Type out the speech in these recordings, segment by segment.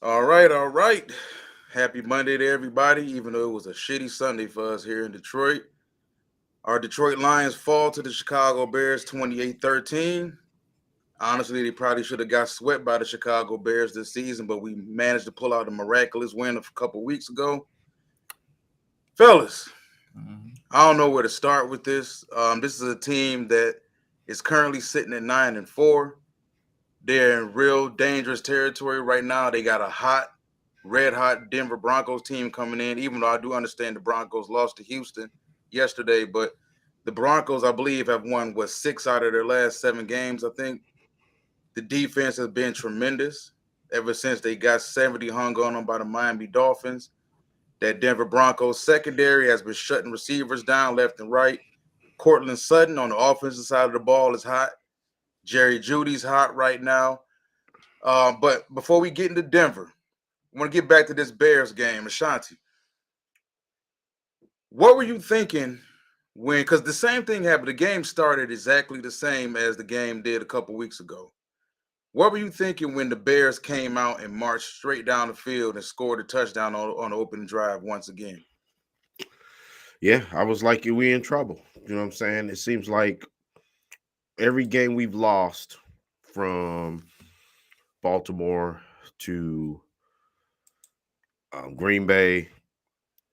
All right, all right. Happy Monday to everybody, even though it was a shitty Sunday for us here in Detroit. Our Detroit Lions fall to the Chicago Bears 28-13. Honestly, they probably should have got swept by the Chicago Bears this season, but we managed to pull out a miraculous win a couple weeks ago. Fellas, Mhm. I don't know where to start with this. This is a team that is currently sitting at 9-4. They're in real dangerous territory right now. They got a red hot Denver Broncos team coming in, even though I do understand the Broncos lost to Houston yesterday. But the Broncos, I believe, have won, what, 6 out of their last 7 games, I think. The defense has been tremendous ever since they got 70 hung on them by the Miami Dolphins. That Denver Broncos secondary has been shutting receivers down left and right. Cortland Sutton on the offensive side of the ball is hot. Jerry Judy's hot right now. But before we get into Denver, I want to get back to this Bears game. Ashanti, what were you thinking when, because the same thing happened. The game started exactly the same as the game did a couple weeks ago. What were you thinking when the Bears came out and marched straight down the field and scored a touchdown on the opening drive once again? Yeah, I was like, we in trouble. You know what I'm saying? It seems like every game we've lost from Baltimore to Green Bay,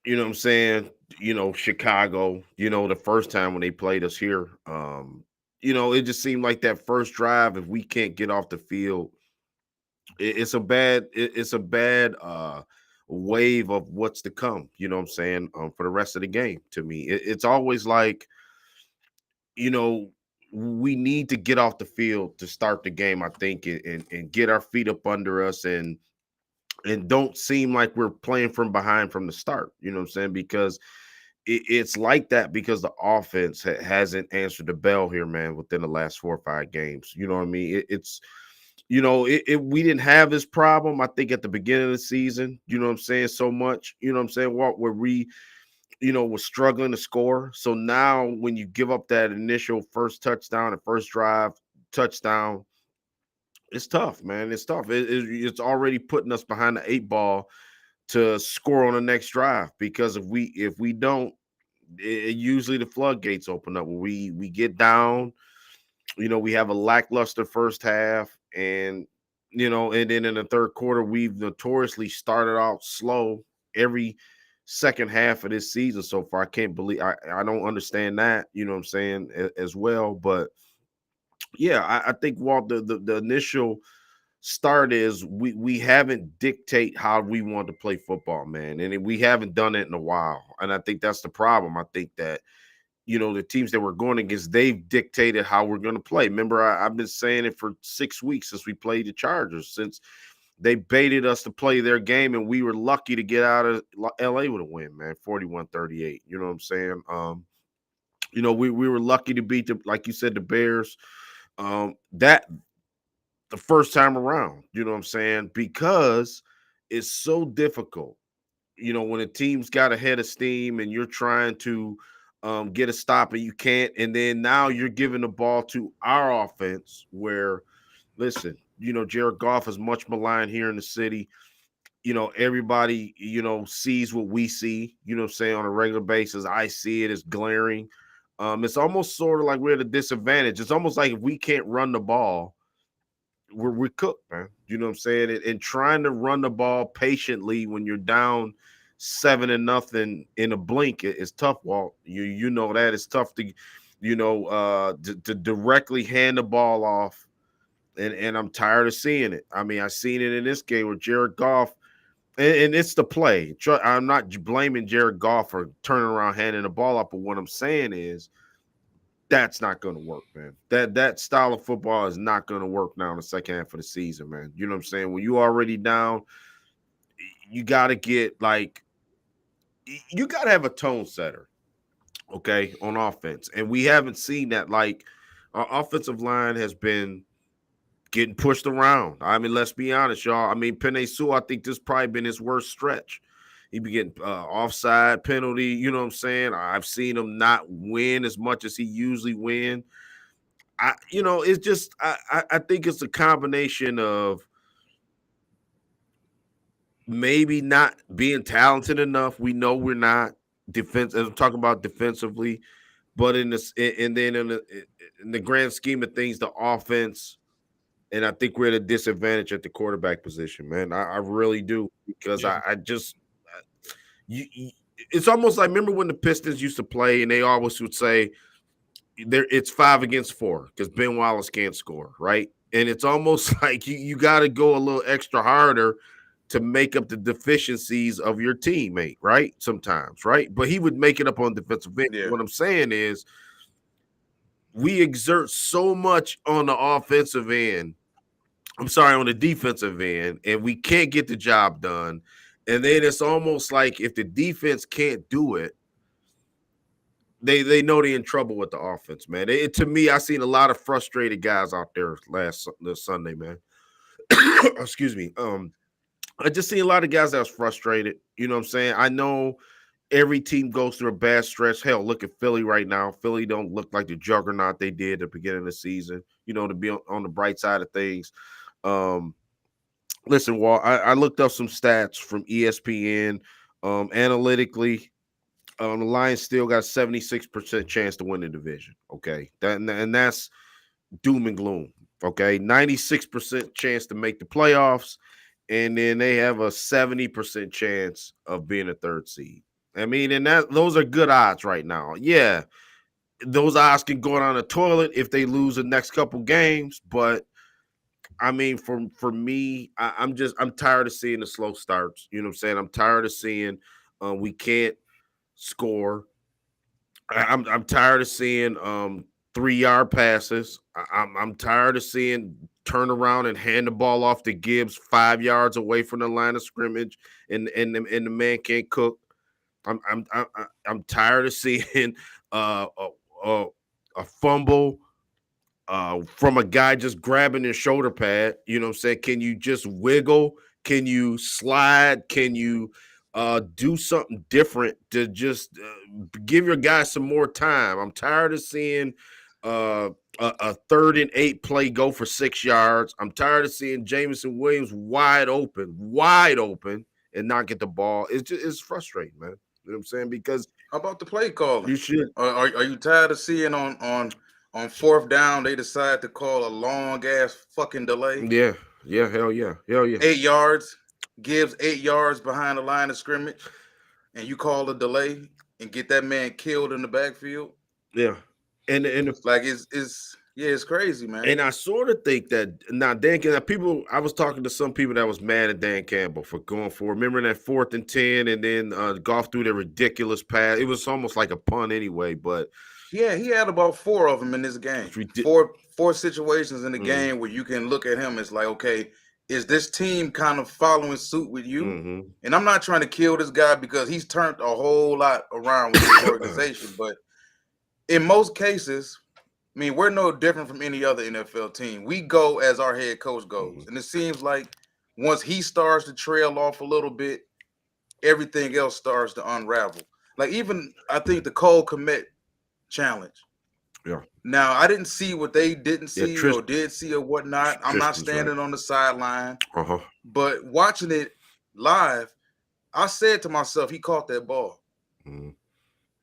you know what I'm saying? Chicago, the first time when they played us here, it just seemed like that first drive, if we can't get off the field, it's a bad wave of what's to come, you know what I'm saying, for the rest of the game to me. It's always like, you know, we need to get off the field to start the game, I think, and get our feet up under us and don't seem like we're playing from behind from the start. You know what I'm saying? Because it's like that because the offense hasn't answered the bell here, man, within the last 4 or 5 games. You know what I mean? We didn't have this problem, I think, at the beginning of the season. You know what I'm saying? So much, you know what I'm saying? What where we was struggling to score. So now when you give up that initial first touchdown and first drive touchdown, it's tough, man. It's tough. It's already putting us behind the 8 ball to score on the next drive, because if we don't, usually the floodgates open up. When we get down, we have a lackluster first half, and then in the third quarter we've notoriously started out slow every second half of this season so far. I can't believe I don't understand that, you know what I'm saying, as well. But yeah, I think, Walt, the initial start is we haven't dictate how we want to play football, man, and we haven't done it in a while. And I think that's the problem. I think that the teams that we're going against, they've dictated how we're going to play. Remember, I've been saying it for 6 weeks since we played the Chargers, since they baited us to play their game, and we were lucky to get out of LA with a win, man, 41-38. You know what I'm saying? We were lucky to beat like you said, the Bears. That the first time around, you know what I'm saying? Because it's so difficult, when a team's got a head of steam and you're trying to get a stop and you can't, and then now you're giving the ball to our offense where, listen, Jared Goff is much maligned here in the city. Everybody, sees what we see, you know what I'm saying, on a regular basis. I see it as glaring. It's almost sort of like we're at a disadvantage. It's almost like if we can't run the ball, we're cooked, man. You know what I'm saying? And trying to run the ball patiently when you're down 7-0 in a blink is tough, Walt. You know that it's tough to, to directly hand the ball off. And I'm tired of seeing it. I mean, I seen it in this game with Jared Goff, and it's the play. I'm not blaming Jared Goff for turning around handing the ball up, but what I'm saying is that's not going to work, man. That style of football is not going to work now in the second half of the season, man. You know what I'm saying? When you already down, you got to get like you got to have a tone setter, okay, on offense, and we haven't seen that. Like, our offensive line has been getting pushed around. I mean, let's be honest, y'all. I mean, Penei Sewell, I think this probably been his worst stretch. He be getting offside penalty. You know what I'm saying? I've seen him not win as much as he usually win. It's just I think it's a combination of maybe not being talented enough. We know we're not defense. I'm talking about defensively, but in this, and then in the grand scheme of things, the offense. And I think we're at a disadvantage at the quarterback position, man. I really do because Yeah. I just you, it's almost like remember when the Pistons used to play and they always would say there it's 5 against 4 because Ben Wallace can't score, right? And it's almost like you got to go a little extra harder to make up the deficiencies of your teammate, right? Sometimes, right? But he would make it up on defensive end. Yeah. What I'm saying is we exert so much on the offensive end. I'm sorry, on the defensive end, and we can't get the job done. And then it's almost like if the defense can't do it, they know they're in trouble with the offense, man. To me, I seen a lot of frustrated guys out there this Sunday, man. Excuse me. I just seen a lot of guys that was frustrated. You know what I'm saying? I know every team goes through a bad stretch. Hell, look at Philly right now. Philly don't look like the juggernaut they did at the beginning of the season. You know, to be on the bright side of things. Um, Listen, Walt, I looked up some stats from ESPN. Analytically, the Lions still got a 76% chance to win the division. Okay. And that's doom and gloom. Okay. 96% chance to make the playoffs. And then they have a 70% chance of being a third seed. I mean, and those are good odds right now. Yeah. Those odds can go down the toilet if they lose the next couple games, but I mean, for me, I'm tired of seeing the slow starts. You know what I'm saying? I'm tired of seeing we can't score. I'm tired of seeing 3 yard passes. I'm tired of seeing turn around and hand the ball off to Gibbs 5 yards away from the line of scrimmage, and the man can't cook. I'm tired of seeing uh, a, a, a fumble from a guy just grabbing his shoulder pad. You know what I'm saying? Can you just wiggle? Can you slide? Can you do something different to just give your guy some more time? I'm tired of seeing a 3rd and 8 play go for 6 yards. I'm tired of seeing Jameson Williams wide open, and not get the ball. It's frustrating, man. You know what I'm saying? Because How about the play calling? you should, Are you tired of seeing on fourth down they decide to call a long ass fucking delay? yeah, yeah, hell yeah. 8 yards, gives 8 yards behind the line of scrimmage, and you call a delay and get that man killed in the backfield. Yeah. And Like it's yeah, it's crazy, man. And I sort of think that now Dan Campbell, people, I was talking to some people that was mad at Dan Campbell for going for, remember that 4th and 10, and then golf through the ridiculous pass. It was almost like a punt anyway, but Yeah, he had about 4 of them in this game. it's ridiculous. Four situations in the game where you can look at him as like, okay, is this team kind of following suit with you? Mm-hmm. And I'm not trying to kill this guy because he's turned a whole lot around with this organization, but in most cases, I mean, we're no different from any other NFL team. We go as our head coach goes. Mm-hmm. And it seems like once he starts to trail off a little bit, everything else starts to unravel. Like even I think the Cole Komet challenge. Yeah. Now I didn't see what they didn't Yeah, see or did see or whatnot. I'm not Tristan's standing on the sideline, Uh-huh. but watching it live, I said to myself, he caught that ball. Mm-hmm.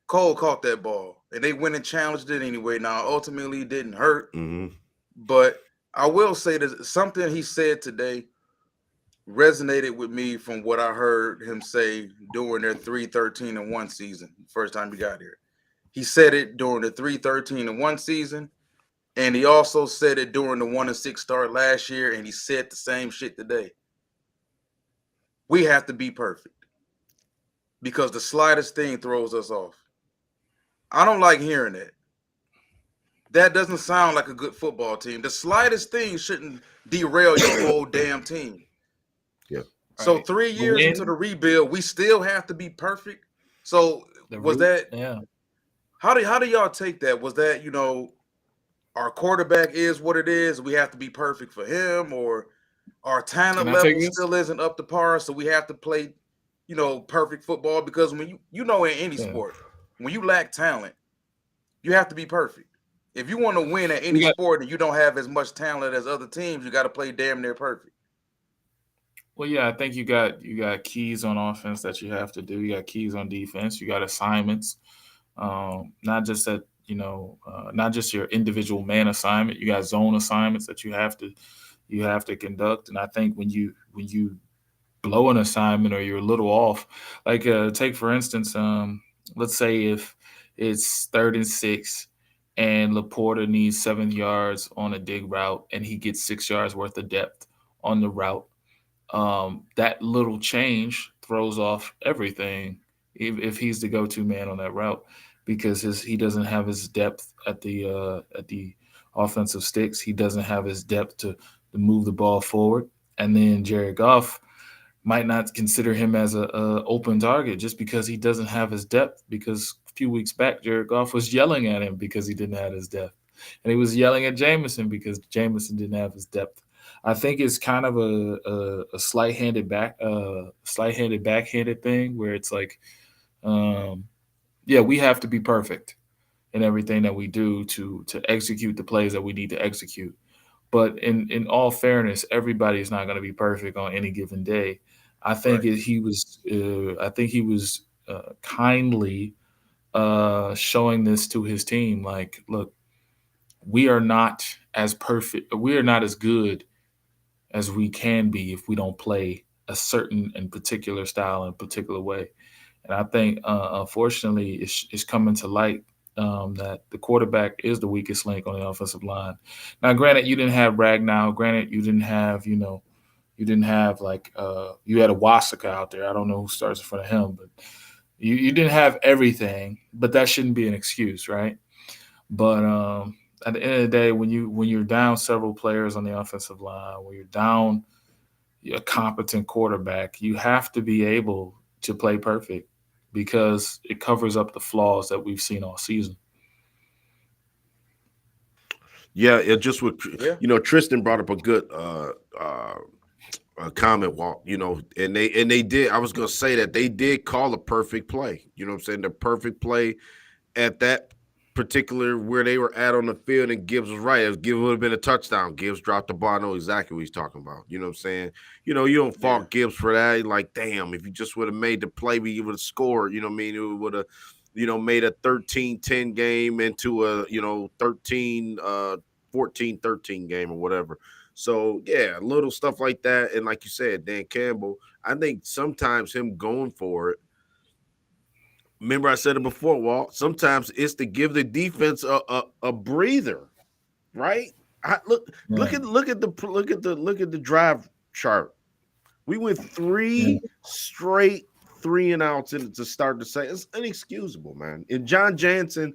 Cole caught that ball, and they went and challenged it anyway. Now ultimately it didn't hurt, Mm-hmm. but I will say that something he said today resonated with me from what I heard him say during their 3-13-1 season, first time he got here. He said it during the 3-13-1 season, and he also said it during the 1-6 start last year, and he said the same shit today. We have to be perfect because the slightest thing throws us off. I don't like hearing that. That doesn't sound like a good football team. The slightest thing shouldn't derail your whole damn team. Yeah. So Right. 3 But years into the rebuild, we still have to be perfect. So was that yeah. how do y'all take that? Was that, our quarterback is what it is, we have to be perfect for him, or our talent Can I take level this? still isn't up to par, so we have to play, perfect football? Because when in any Yeah. sport, when you lack talent, you have to be perfect. If you want to win at any We got sport and you don't have as much talent as other teams, you got to play damn near perfect. Well, yeah, I think you got keys on offense that you have to do. You got keys on defense. You got assignments, not just that not just your individual man assignment. You got zone assignments that you have to conduct. And I think when you blow an assignment or you're a little off, like take for instance, let's say if it's 3rd and 6, and Laporta needs 7 yards on a dig route, and he gets 6 yards worth of depth on the route. That little change throws off everything if he's the go-to man on that route, because he doesn't have his depth at the offensive sticks. He doesn't have his depth to move the ball forward. And then Jared Goff might not consider him as a open target just because he doesn't have his depth. Because a few weeks back, Jared Goff was yelling at him because he didn't have his depth, and he was yelling at Jameson because Jameson didn't have his depth. I think it's kind of a slight-handed backhanded thing where it's like, um, yeah, we have to be perfect in everything that we do to execute the plays that we need to execute. But in all fairness, everybody is not going to be perfect on any given day. Right. I think he was kindly showing this to his team. Like, look, we are not as perfect. We are not as good as we can be if we don't play a certain and particular style and particular way. And I think, unfortunately, it's coming to light that the quarterback is the weakest link on the offensive line. Now, granted, you didn't have Ragnow. Granted, you didn't have like you had a Wasaka out there. I don't know who starts in front of him, but you didn't have everything. But that shouldn't be an excuse, right? But at the end of the day, when you're down several players on the offensive line, when you're down a competent quarterback, you have to be able to play perfect because it covers up the flaws that we've seen all season. Yeah, it just would. Yeah. Tristan brought up a good comment, Walt. And they did. I was gonna say that they did call a perfect play. You know what I'm saying? The perfect play at that particular where they were at on the field, and Gibbs was right. If Gibbs would have been a touchdown, Gibbs dropped the ball. I know exactly what he's talking about. You know what I'm saying? You don't Yeah. fault Gibbs for that. Like, damn, if you just would have made the play, we would have scored. You know what I mean? It would have, made a 13-10 game into a, 13 14-13 game or whatever. So yeah, little stuff like that. And like you said, Dan Campbell, I think sometimes him going for it, remember I said it before, Walt. Sometimes it's to give the defense a breather, right? Look Yeah, at the drive chart. We went yeah, three straight 3-and-outs to start the second. It's inexcusable, man. And John Jansen,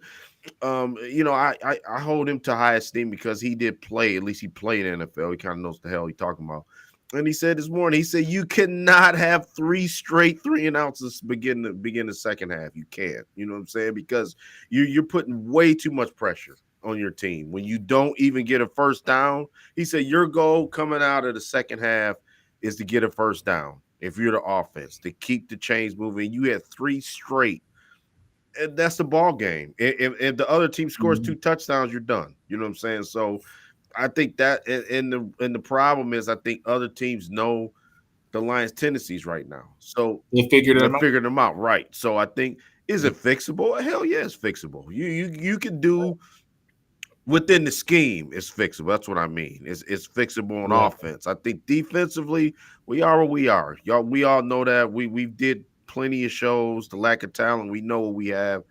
I hold him to high esteem because he did play. At least he played in the NFL. He kind of knows the hell he talking about. And he said this morning, he said you cannot have three straight 3-and-outs to begin the second half. You can't. You know what I'm saying? Because you're putting way too much pressure on your team when you don't even get a first down. He said your goal coming out of the second half is to get a first down. If you're the offense, to keep the chains moving, you had three straight, and that's the ball game. If the other team scores mhm. two touchdowns, you're done. You know what I'm saying? So I think that, and the problem is, I think other teams know the Lions' tendencies right now, so They figured they're it out. figuring them out right. So I think, is it fixable? Hell yeah, it's fixable. You can do within the scheme. It's fixable. That's what I mean. It's fixable on Right. offense. I think defensively, we are what we are. Y'all, we all know that. We did plenty of shows. The lack of talent, we know what we have.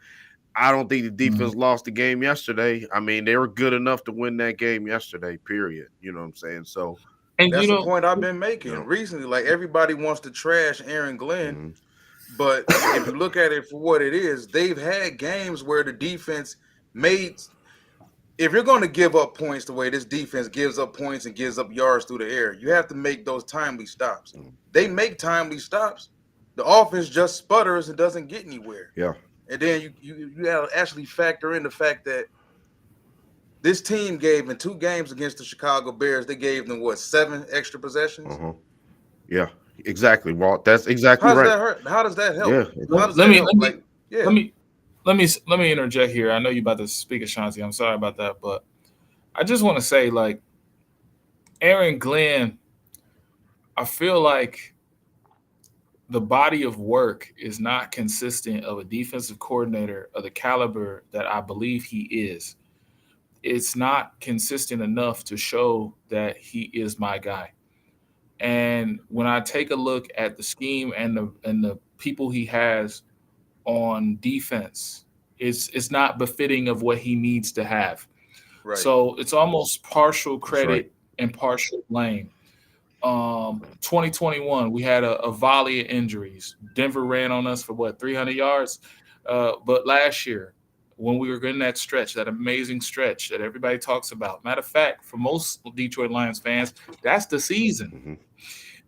I don't think the Mhm. defense lost the game yesterday. I mean, they were good enough to win that game yesterday, period. You know what I'm saying? So, And That's the point I've been making yeah. recently. Like everybody wants to trash Aaron Glenn, Mm-hmm. but if you look at it for what it is, they've had games where the defense made. If you're going to give up points the way this defense gives up points and gives up yards through the air, you have to make those timely stops. They make timely stops. The offense just sputters and doesn't get anywhere. Yeah. And then you got to actually factor in the fact that this team gave in 2 games against the Chicago Bears, they gave them what, 7 extra possessions? Uh-huh. Yeah. Exactly, Walt. That's exactly How does right. that hurt? How does that help? Yeah. let, How does let that me help? let me Like, yeah, let me let me interject here. I know you about to speak, Ashanti. I'm sorry about that, but I just want to say, like, Aaron Glenn, I feel like the body of work is not consistent of a defensive coordinator of the caliber that I believe he is. It's not consistent enough to show that he is my guy. And when I take a look at the scheme and the people he has on defense, it's not befitting of what he needs to have. Right. So it's almost partial That's right. credit and partial blame. 2021, we had a volley of injuries. Denver ran on us for what, 300 yards? But last year, when we were in that stretch, that amazing stretch that everybody talks about, matter of fact, for most Detroit Lions fans, that's the season. Hmm.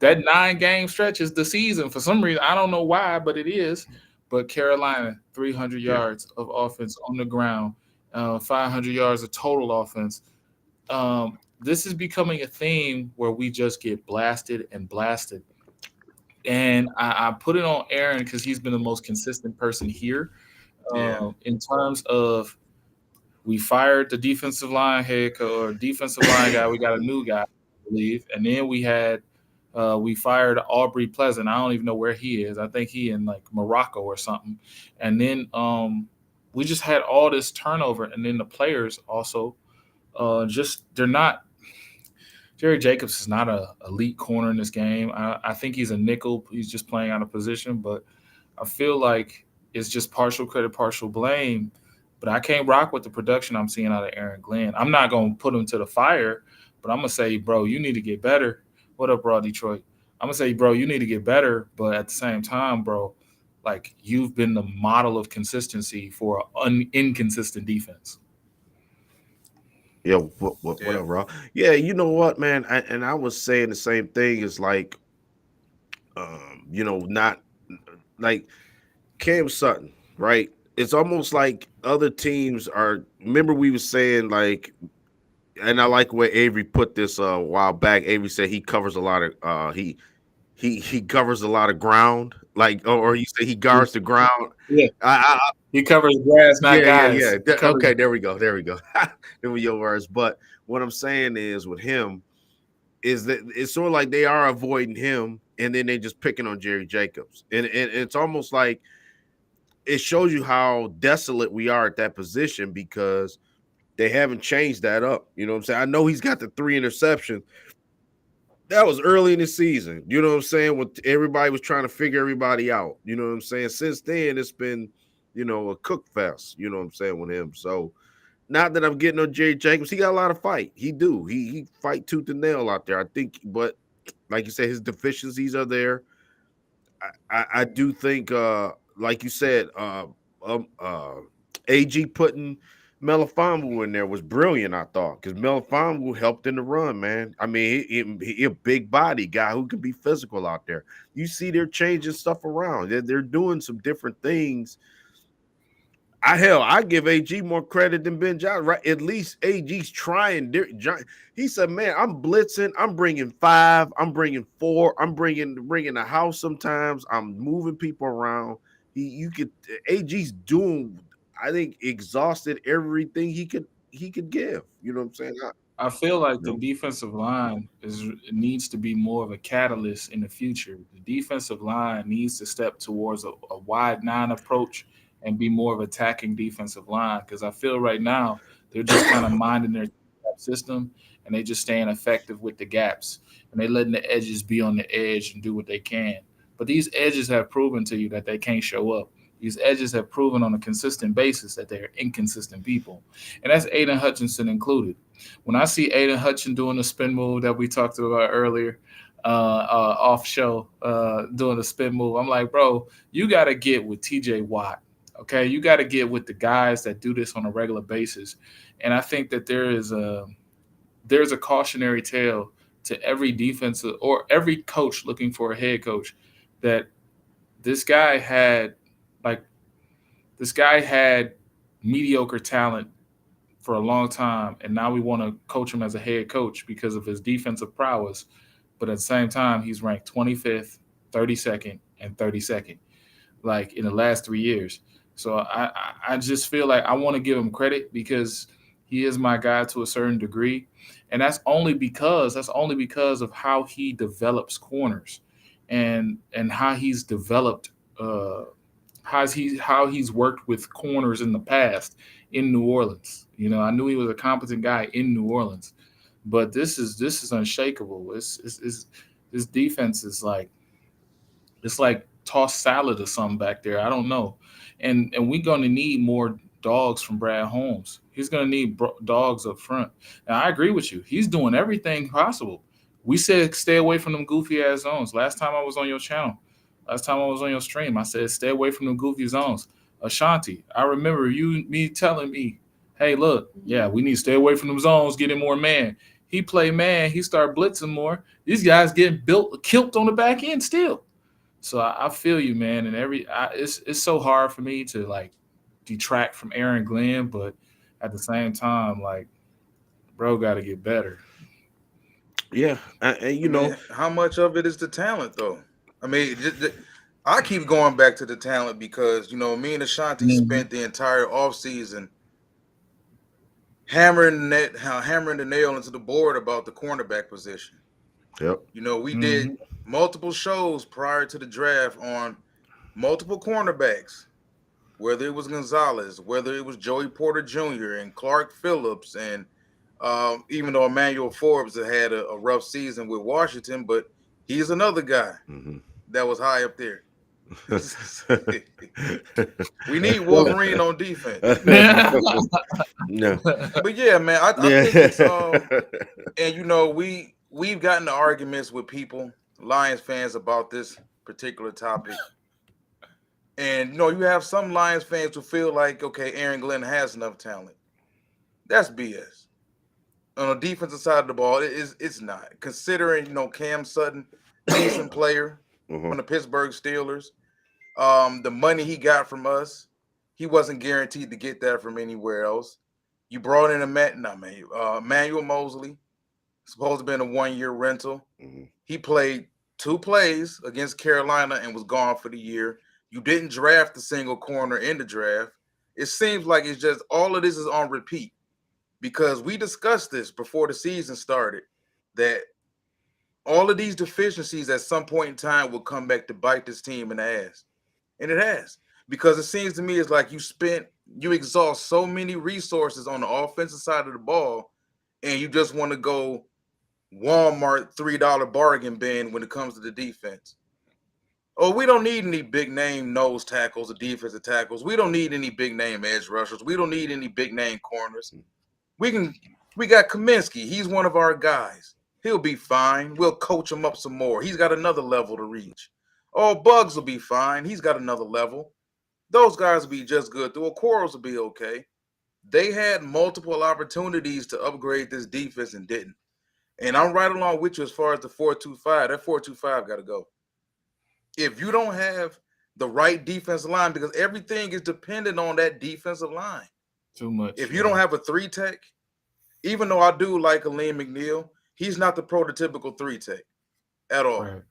That 9 game stretch is the season. For some reason, I don't know why, but it is. But Carolina, 300 Yeah. yards of offense on the ground, 500 yards of total offense. This is becoming a theme where we just get blasted and blasted. And I put it on Aaron because he's been the most consistent person here Yeah. in terms of we fired the defensive line head coach or defensive line guy. We got a new guy, I believe, and then we fired Aubrey Pleasant. I don't even know where he is. I think he in like Morocco or something. And then we just had all this turnover, and then the players also just they're not. Jerry Jacobs is not a elite corner in this game. I think he's a nickel. He's just playing out of position, but I feel like it's just partial credit, partial blame. But I can't rock with the production I'm seeing out of Aaron Glenn. I'm not going to put him to the fire, but I'm going to say, bro, you need to get better. What up, bro, Detroit? I'm going to say, bro, you need to get better. But at the same time, bro, like you've been the model of consistency for an inconsistent defense. Yeah, what Yeah. up, Raw? Yeah, you know what, man? And I was saying the same thing. Is like, not like Cam Sutton, right? It's almost like other teams are. Remember, we were saying like, and I like where Avery put this a while back. Avery said he covers a lot of he covers a lot of ground, like, or he said he guards the ground. Yeah, I he covers grass, not Yeah, yeah, yeah. guys. He covers. Okay, there we go. There we go. There were your words. But what I'm saying is with him is that it's sort of like they are avoiding him and then they just picking on Jerry Jacobs. And it's almost like it shows you how desolate we are at that position because they haven't changed that up. You know what I'm saying? I know he's got the 3 interceptions. That was early in the season. You know what I'm saying? When everybody was trying to figure everybody out. You know what I'm saying? Since then, it's been, a cook fest. You know what I'm saying with him. So not that I'm getting on Jerry Jacobs. He got a lot of fight. He do. He fight tooth and nail out there. I think, but like you said, his deficiencies are there. I do think, like you said, um, uh, AG putting Melifonwu in there was brilliant. I thought because Melifonwu helped in the run, man. I mean, he a big body guy who can be physical out there. You see, they're changing stuff around. They're doing some different things. I give AG more credit than Ben Johnson. Right? At least AG's trying. He said, "Man, I'm blitzing. I'm bringing 5. I'm bringing 4. I'm bringing the house. Sometimes I'm moving people around. You could AG's doing. I think exhausted everything he could give. You know what I'm saying? I feel like the No. defensive line needs to be more of a catalyst in the future. The defensive line needs to step towards a wide 9 approach and be more of attacking defensive line because I feel right now they're just kind of minding their system and they just staying effective with the gaps and they letting the edges be on the edge and do what they can. But these edges have proven to you that they can't show up. These edges have proven on a consistent basis that they are inconsistent people, and that's Aiden Hutchinson included. When I see Aiden Hutchinson doing the spin move that we talked about earlier, off show, doing the spin move, I'm like, bro, you got to get with TJ Watt. Okay, you got to get with the guys that do this on a regular basis, and I think that there's a cautionary tale to every defensive or every coach looking for a head coach that this guy had like this guy had mediocre talent for a long time, and now we want to coach him as a head coach because of his defensive prowess. But at the same time, he's ranked 25th, 32nd, and 32nd, like in the last 3 years. So I just feel like I want to give him credit because He is my guy to a certain degree, and that's only because of how he develops corners, and how he's developed how he's worked with corners in the past in New Orleans. I knew he was a competent guy in New Orleans, but this is unshakable. It's this defense is like it's like tossed salad or something back there. I don't know, and we're going to need more dogs from Brad Holmes. He's going to need dogs up front. And I agree with you. He's doing everything possible. We said stay away from them goofy ass zones. Last time I was on your stream, I said stay away from them goofy zones. Ashanti, I remember me telling me, hey, look, yeah, we need to stay away from them zones, get in more man. He play man, he started blitzing more. These guys getting built killed on the back end still. So I feel you, man. And it's so hard for me to like detract from Aaron Glenn, but at the same time, like, bro, got to get better. Yeah, and I mean, how much of it is the talent, though? I mean, I keep going back to the talent because me and Ashanti Mhm. spent the entire offseason hammering the nail into the board about the cornerback position. yep. We did Mhm. multiple shows prior to the draft on multiple cornerbacks, whether it was Gonzalez, whether it was Joey Porter Jr. and Clark Phillips, and even though Emmanuel Forbes had a rough season with Washington, but he's another guy Mm-hmm. that was high up there. We need Well, Wolverine on defense. yeah. Yeah. But yeah, man, I Yeah. think it's and we've gotten to arguments with people, Lions fans, about this particular topic. And you have some Lions fans who feel like, okay, Aaron Glenn has enough talent. That's BS. On the defensive side of the ball, it's not. Considering, Cam Sutton, decent player Uh-huh. from the Pittsburgh Steelers. The money he got from us, he wasn't guaranteed to get that from anywhere else. You brought in Emmanuel Mosley, supposed to be in a 1-year rental. Mm-hmm. He played 2 plays against Carolina and was gone for the year. You didn't draft a single corner in the draft. It seems like it's just all of this is on repeat because we discussed this before the season started that all of these deficiencies at some point in time will come back to bite this team in the ass. And it has. Because it seems to me it's like you exhaust so many resources on the offensive side of the ball, and you just want to go Walmart $3 bargain bin when it comes to the defense. Oh, we don't need any big name nose tackles or defensive tackles. We don't need any big name edge rushers. We don't need any big name corners. We got Kaminsky. He's one of our guys. He'll be fine. We'll coach him up some more. He's got another level to reach. Oh, Bugs will be fine. He's got another level. Those guys will be just good. The Quarles will be okay. They had multiple opportunities to upgrade this defense and didn't. And I'm right along with you as far as the 4-2-5. That 4-2-5 got to go. If you don't have the right defensive line, because everything is dependent on that defensive line. Too much. If you don't have a 3-tech, even though I do like Aleem McNeil, he's not the prototypical 3-tech at all. Right.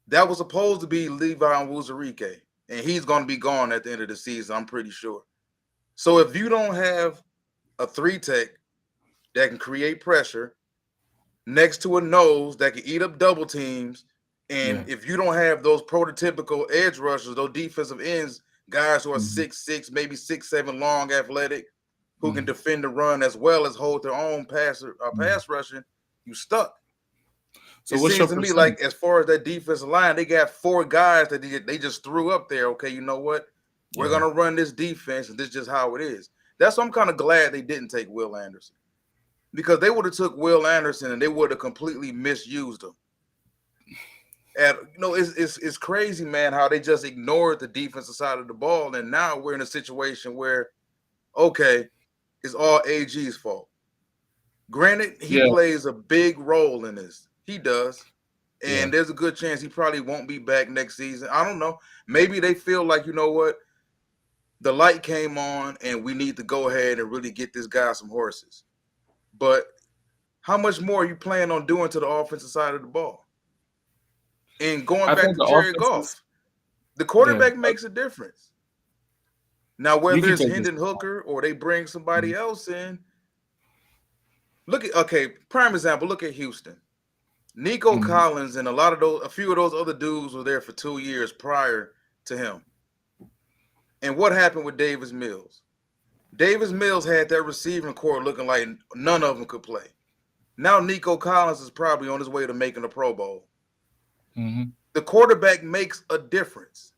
That was supposed to be Levi Onwuzurike, and he's going to be gone at the end of the season, I'm pretty sure. So if you don't have a 3-tech that can create pressure next to a nose that can eat up double teams, and if you don't have those prototypical edge rushers, those defensive ends, guys who are 6'6", maybe 6'7", long, athletic, who can defend the run as well as hold their own pass rushing, you stuck. So it seems to me like as far as that defensive line, they got 4 guys that they just threw up there. Okay, you know what? We're going to run this defense, and this is just how it is. That's why I'm kind of glad they didn't take Will Anderson. Because they would have took Will Anderson and they would have completely misused him. And it's crazy, man, how they just ignored the defensive side of the ball, and now we're in a situation where, okay, it's all AG's fault. Granted, he plays a big role in this. He does. And there's a good chance he probably won't be back next season. I don't know. Maybe they feel like, you know what? The light came on and we need to go ahead and really get this guy some horses. But how much more are you planning on doing to the offensive side of the ball? And going back to Jared Goff, the quarterback makes a difference. Now, whether it's Hendon Hooker or they bring somebody else in, Look at okay, prime example. Look at Houston. Nico Mm-hmm. Collins and a few of those other dudes were there for 2 years prior to him. And what happened with Davis Mills? Davis Mills had that receiving core looking like none of them could play. Now Nico Collins is probably on his way to making a Pro Bowl. Mm-hmm. The quarterback makes a difference.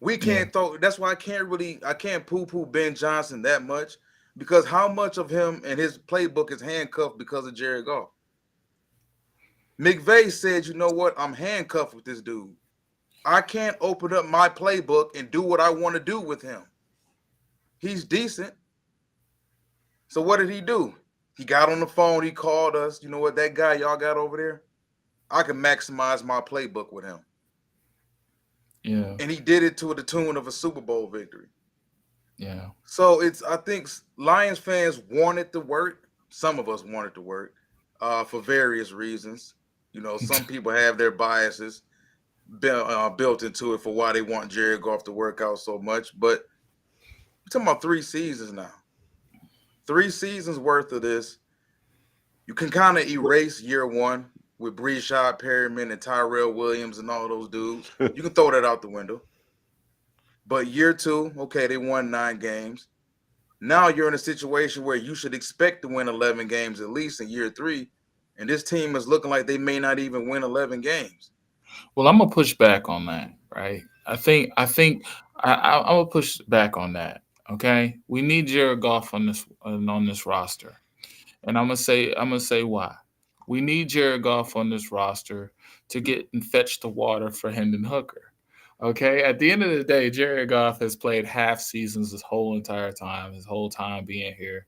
We Yeah. can't throw. That's why I can't poo poo Ben Johnson that much because how much of him and his playbook is handcuffed because of Jared Goff. McVay said, you know what? I'm handcuffed with this dude. I can't open up my playbook and do what I want to do with him. He's decent. So what did he do? He got on the phone. He called us. You know what? That guy y'all got over there, I can maximize my playbook with him. Yeah. And he did it to the tune of a Super Bowl victory. Yeah. So I think Lions fans wanted to work. Some of us wanted to work for various reasons. You know, some people have their biases built into it for why they want Jared Goff to work out so much. But we're talking about 3 seasons now. 3 seasons worth of this. You can kind of erase year one with Breeshad Perryman and Tyrell Williams and all those dudes. You can throw that out the window. But year two, okay, they won 9 games. Now you're in a situation where you should expect to win 11 games at least in year three. And this team is looking like they may not even win 11 games. Well, I'm gonna push back on that, right? I'm gonna push back on that. Okay, we need Jared Goff on this roster, and I'm gonna say why. We need Jared Goff on this roster to get and fetch the water for Hendon Hooker. Okay, at the end of the day, Jared Goff has played half seasons this whole entire time, his whole time being here.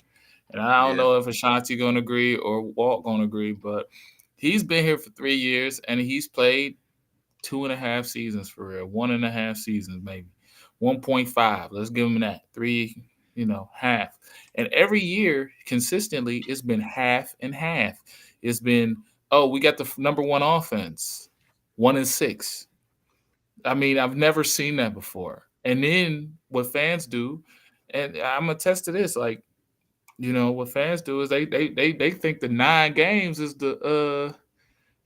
And I don't Yeah, know if Ashanti gonna agree or Walt gonna agree, but he's been here for 3 years and he's played 2.5 seasons for real, 1.5 seasons maybe, 1.5. Let's give him that 3, half. And every year consistently, it's been half and half. It's been we got the number one offense, 1-6. I mean, I've never seen that before. And then what fans do, and I'm gonna test to this, like what fans do is they think the 9 games is the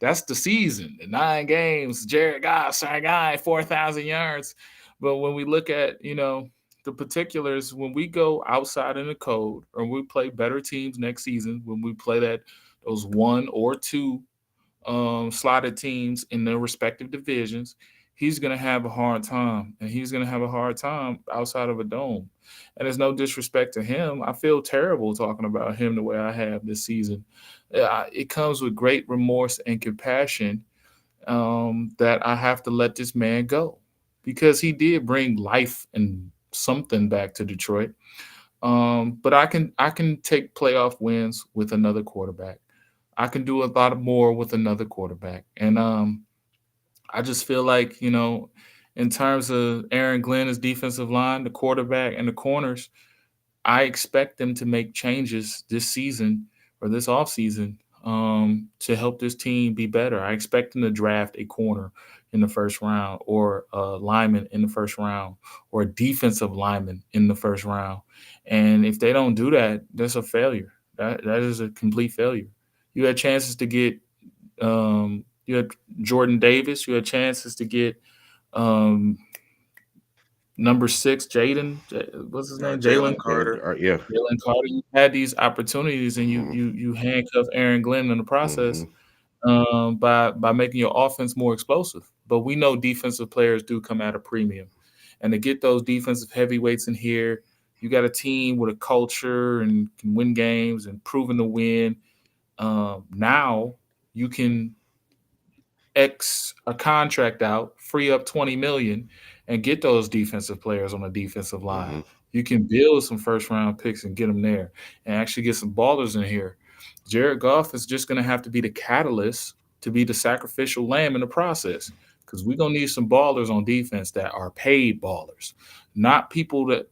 that's the season. The 9 games, Jared Goff, sorry guy, 4,000 yards. But when we look at, the particulars, when we go outside in the code or we play better teams next season, when we play those 1 or 2 slotted teams in their respective divisions, he's going to have a hard time. And he's going to have a hard time outside of a dome. And there's no disrespect to him. I feel terrible talking about him the way I have this season. It comes with great remorse and compassion that I have to let this man go because he did bring life and something back to Detroit. But I can take playoff wins with another quarterback. I can do a lot more with another quarterback. And I just feel like, in terms of Aaron Glenn's defensive line, the quarterback, and the corners, I expect them to make changes this season or this offseason to help this team be better. I expect them to draft a corner in the first round or a lineman in the first round or a defensive lineman in the first round. And if they don't do that, that's a failure. That is a complete failure. You had chances to get you had Jordan Davis. You had chances to get um, number 6, what's his name? Jalen Yeah, Carter. yeah. Jalen Carter. You had these opportunities, and you Hmm. you you handcuff Aaron Glenn in the Hmm. process by making your offense more explosive. But we know defensive players do come at a premium, and to get those defensive heavyweights in here, you got a team with a culture and can win games and proven to win. Now you can X a contract out, free up 20 million, and get those defensive players on the defensive line. Hmm. You can build some first round picks and get them there, and actually get some ballers in here. Jared Goff is just going to have to be the catalyst to be the sacrificial lamb in the process because we're going to need some ballers on defense that are paid ballers, not people that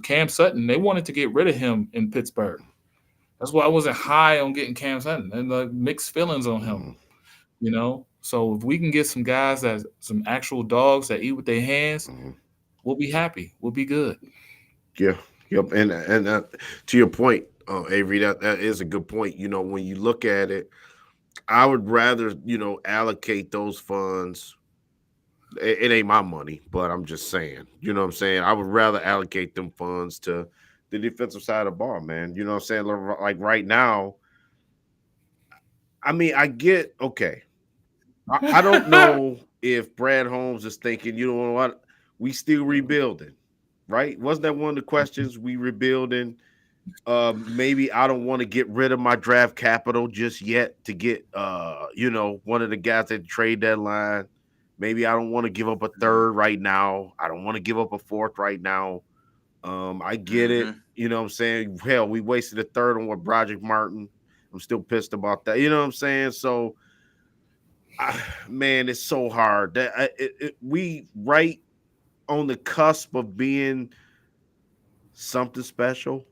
Cam Sutton. They wanted to get rid of him in Pittsburgh. That's why I wasn't high on getting Cam Sutton and the mixed feelings on him. Hmm. So if we can get some guys that some actual dogs that eat with their hands, Hmm. we'll be happy. We'll be good. Yeah. Yep. And to your point, Oh, Avery, that is a good point. When you look at it, I would rather, allocate those funds. It ain't my money, but I'm just saying, what I'm saying? I would rather allocate them funds to the defensive side of the ball, man. You know what I'm saying? Like right now, I mean, I get, okay. I don't know if Brad Holmes is thinking, you know what, we still rebuilding, right? Wasn't that one of the questions? We rebuilding. Maybe I don't want to get rid of my draft capital just yet to get one of the guys at the trade deadline. Maybe I don't want to give up a third right now. I don't want to give up a fourth right now. I get it. Mm-hmm. You know what I'm saying? Hell, we wasted a third on what Broderick Martin. I'm still pissed about that. You know what I'm saying? So man, it's so hard that we right on the cusp of being something special.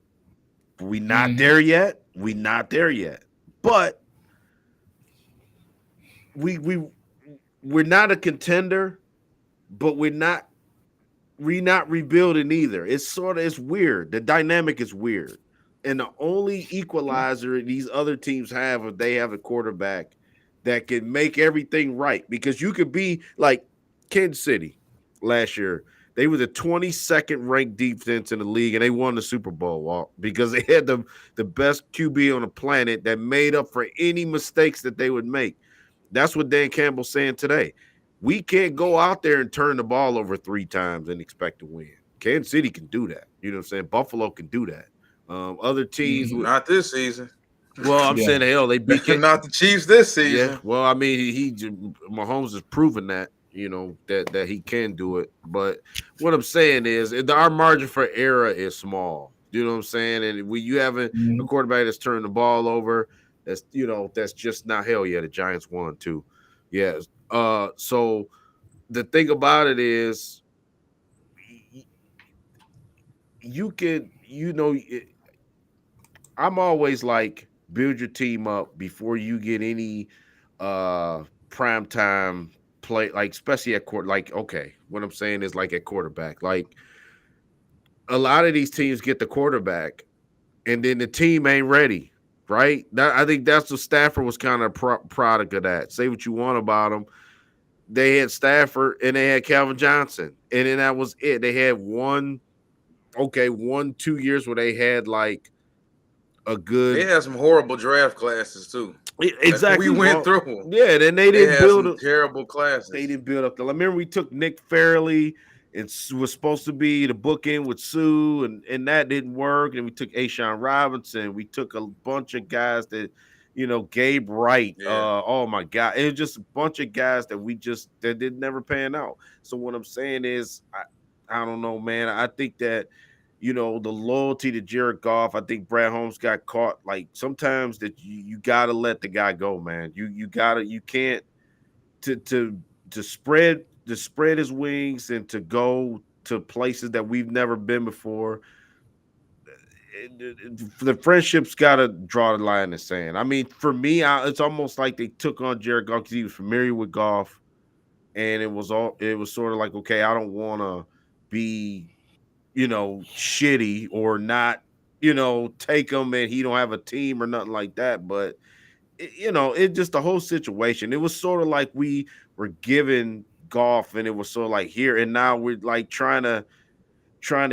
We not Mm-hmm. there yet. We not there yet. But we we're not a contender, but we're not rebuilding either. It's weird. The dynamic is weird. And the only equalizer these other teams have if they have a quarterback that can make everything right. Because you could be like Kansas City last year. They were the 22nd ranked defense in the league and they won the Super Bowl, Walt, because they had the best QB on the planet that made up for any mistakes that they would make. That's what Dan Campbell's saying today. We can't go out there and turn the ball over 3 times and expect to win. Kansas City can do that. You know what I'm saying? Buffalo can do that. Other teams Mm-hmm. would. Not this season. Well, I'm Yeah. saying hell, they beat. Not the Chiefs this Yeah. season. Well, I mean, Mahomes has proven that that he can do it. But what I'm saying is, our margin for error is small. You know what I'm saying? And when you have a Mm-hmm. quarterback that's turned the ball over, that's just not hell. Yeah, the Giants won too. Yes. So the thing about it is you can I'm always like build your team up before you get any prime time play, like especially at court. Like, okay, what I'm saying is like at quarterback, like a lot of these teams get the quarterback and then the team ain't ready, right? I think that's what Stafford was kind of product of that. Say what you want about him, they had Stafford and they had Calvin Johnson, and then that was it. They had 2 years where they had like a They good. had some horrible draft classes too. Like we Exactly. went Well, through. yeah, then They had some terrible they classes. didn't build up the. I remember we took Nick Fairley. It was supposed to be the bookend with Sue, and that didn't work. And we took Ashawn Robinson. We took a bunch of guys that, Gabe Wright. Yeah. Oh my God, it was just a bunch of guys that did never pan out. So what I'm saying is, I don't know, man. I think that the loyalty to Jared Goff. I think Brad Holmes got caught. Like sometimes that you gotta let the guy go, man. You can't to spread his wings and to go to places that we've never been before. The friendships got to draw the line in the sand. I mean, for me, it's almost like they took on Jared Goff because he was familiar with golf, and it was sort of like, okay, I don't want to be shitty or not take him and he don't have a team or nothing like that. But it just the whole situation. It was sort of like we were given golf, and it was sort of like here and now we're like trying to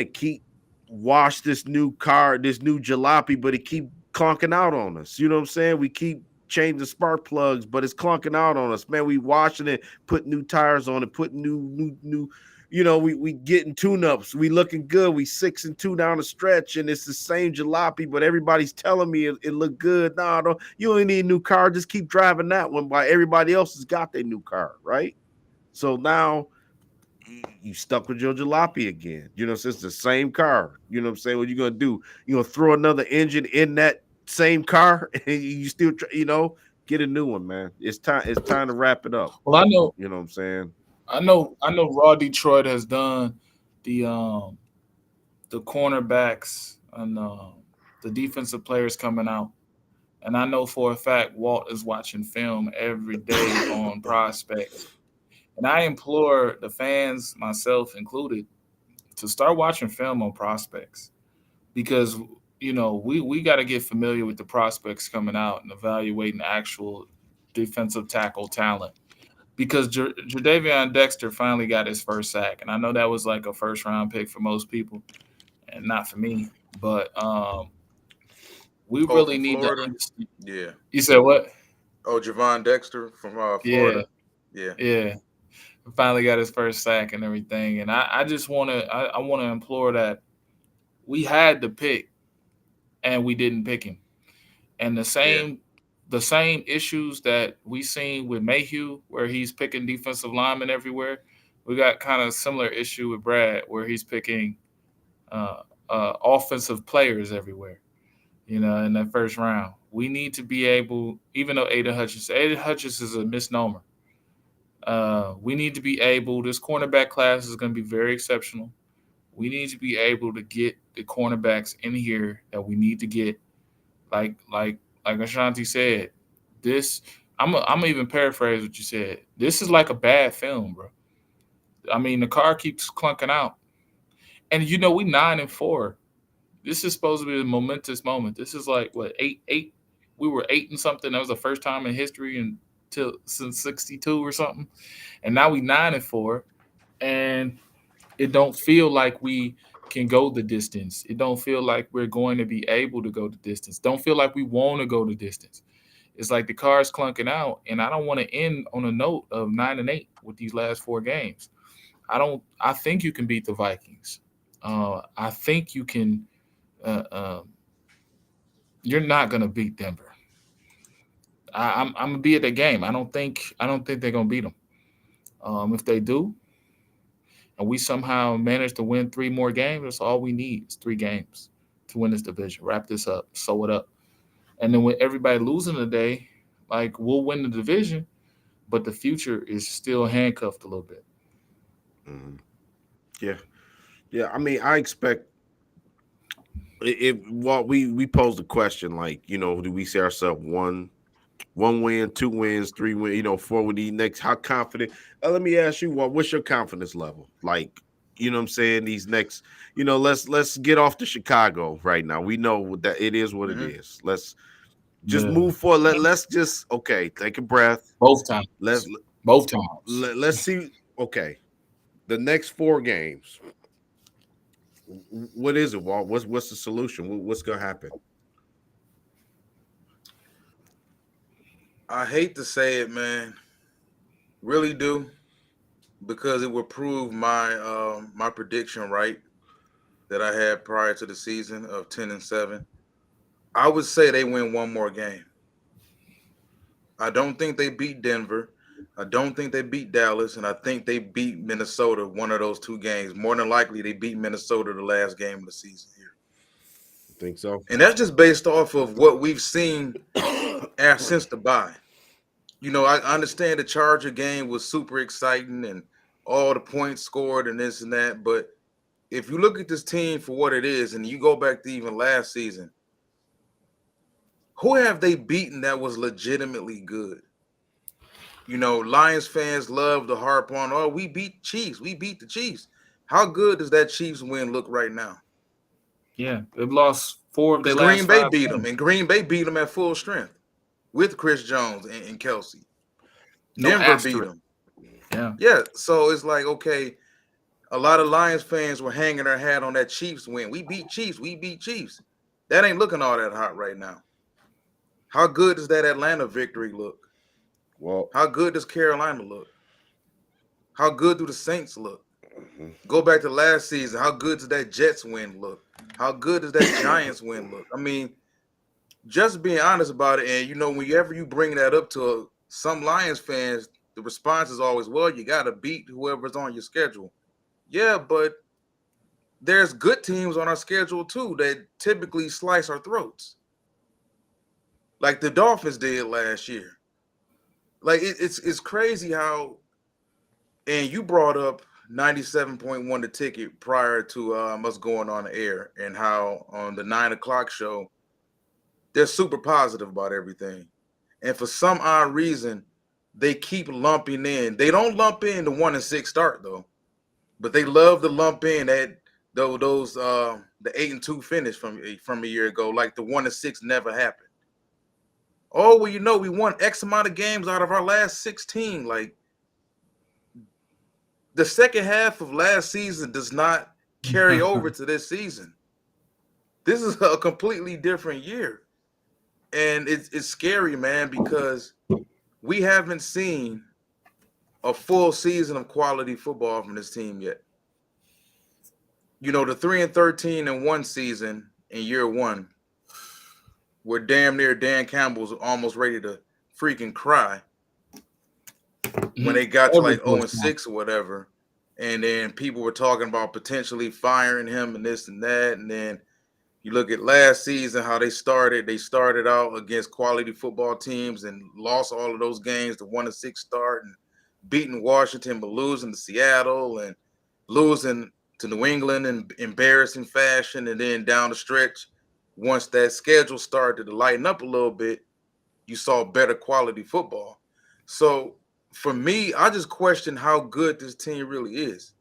keep wash this new car, this new jalopy, but it keep clunking out on us. You know what I'm saying? We keep changing spark plugs, but it's clunking out on us. Man, we washing it, putting new tires on it, putting new. We getting tune-ups. We looking good. We 6-2 down the stretch, and it's the same jalopy, but everybody's telling me it look good. No, don't, you only need a new car. Just keep driving that one while everybody else has got their new car, right? So now you stuck with your jalopy again. Since the same car. You know what I'm saying? What you gonna do? You gonna throw another engine in that same car and you still get a new one, man. It's time to wrap it up. Well, You know what I'm saying? I know. Raw Detroit has done the um the cornerbacks and the defensive players coming out, and I know for a fact Walt is watching film every day on prospects. And I implore the fans, myself included, to start watching film on prospects because we got to get familiar with the prospects coming out and evaluating actual defensive tackle talent because Jadavion Dexter finally got his first sack, and I know that was like a first round pick for most people, and not for me. But we Oh, really from need to Florida. understand. Yeah. You said what? Oh, Javon Dexter from Yeah, Florida. Yeah. yeah. Finally got his first sack and everything, and I just want to implore that we had the pick and we didn't pick him. And Yeah. the same issues that we seen with Mayhew, where he's picking defensive linemen everywhere, we got kind of similar issue with Brad, where he's picking uh, offensive players everywhere. In that first round, we need to be able, even though Aiden Hutchins is a misnomer. We need to be able. This cornerback class is going to be very exceptional. We need to be able to get the cornerbacks in here that we need to get like like like Ashanti said, this I'm even paraphrase what you said. This is like a bad film, bro. I mean, the car keeps clunking out, and we 9-4. This is supposed to be a momentous moment. This is like what 8-8. We were 8 and something. That was the first time in history until since '62 or something, and now we 9-4, and it don't feel like we can go the distance. It don't feel like we're going to be able to go the distance. Don't feel like we want to go the distance. It's like the car's clunking out, and I don't want to end on a note of 9-8 with these last 4 games. I don't. I think you can beat the Vikings. I think you can. Uh, uh, you're not gonna beat Denver. I'm gonna be at the game. I don't think they're gonna beat them. If they do, and we somehow manage to win 3 more games, that's all we need is 3 games to win this division. Wrap this up, sew it up, and then when everybody losing today, like we'll win the division, but the future is still handcuffed a little bit. Mhm. Yeah, yeah. I mean, I expect Well, we posed a question like, do we see ourselves one win, 2 wins, 3 win, 4 with the next? How confident? Let me ask you, what's your confidence level? Like, what I'm saying? These next, let's get off to Chicago right now. We know that it is what it Hmm. is. Let's just Yeah, move forward. Let's just take a breath. both times, Let's both times. let's see. Okay, the next 4 games. What is it, Walt? What's the solution? What's gonna happen? I hate to say it, man. Really do, because it would prove my prediction right that I had prior to the season of 10-7. I would say they win one more game. I don't think they beat Denver. I don't think they beat Dallas, and I think they beat Minnesota one of those 2 games. More than likely, they beat Minnesota the last game of the season here, Think so? and that's just based off of what we've seen since the bye. I understand the Charger game was super exciting and all the points scored and this and that, but if you look at this team for what it is, and you go back to even last season, who have they beaten that was legitimately good? Lions fans love to harp on, oh, we beat Chiefs. We beat the Chiefs. How good does that Chiefs win look right now? Yeah, they've lost 4 of their Because last Green Bay 5 beat them, games. and Green Bay beat them at full strength with Chris Jones and Kelsey. No Denver beat asterisk. them. Yeah, Yeah, so it's like, okay, a lot of Lions fans were hanging their hat on that Chiefs win. We beat Chiefs. We beat Chiefs. That ain't looking all that hot right now. How good does that Atlanta victory look? Well, How good does Carolina look? How good do the Saints look? mhm. Go back to last season. How good does that Jets win look? How good does that Giants win look? I mean, just being honest about it. And whenever you bring that up to some Lions fans, the response is always, "Well, you got to beat whoever's on your schedule." Yeah, but there's good teams on our schedule too that typically slice our throats, like the Dolphins did last year. Like it's crazy how. And you brought up 97.1 the ticket prior to us going on the air, and how on the 9 o'clock show they're super positive about everything. And for some odd reason, they keep lumping in. They don't lump in the 1-6 start though, but they love to lump in that those the 8-2 finish from a year ago, like the 1-6 never happened. Oh well, we won X amount of games out of our last 16. Like the second half of last season does not carry over to this season. This is a completely different year, and it's scary, man, because we haven't seen a full season of quality football from this team yet. The 3-13 in one season in year one, where damn near Dan Campbell was almost ready to freaking cry when they got to like 0-6 or whatever. And then people were talking about potentially firing him and this and that. And then you look at last season, how they started. They started out against quality football teams and lost all of those games, the 1-6 start, and beating Washington, but losing to Seattle and losing to New England in embarrassing fashion. And then down the stretch, once that schedule started to lighten up a little bit, you saw better quality football. So for me, I just question how good this team really is,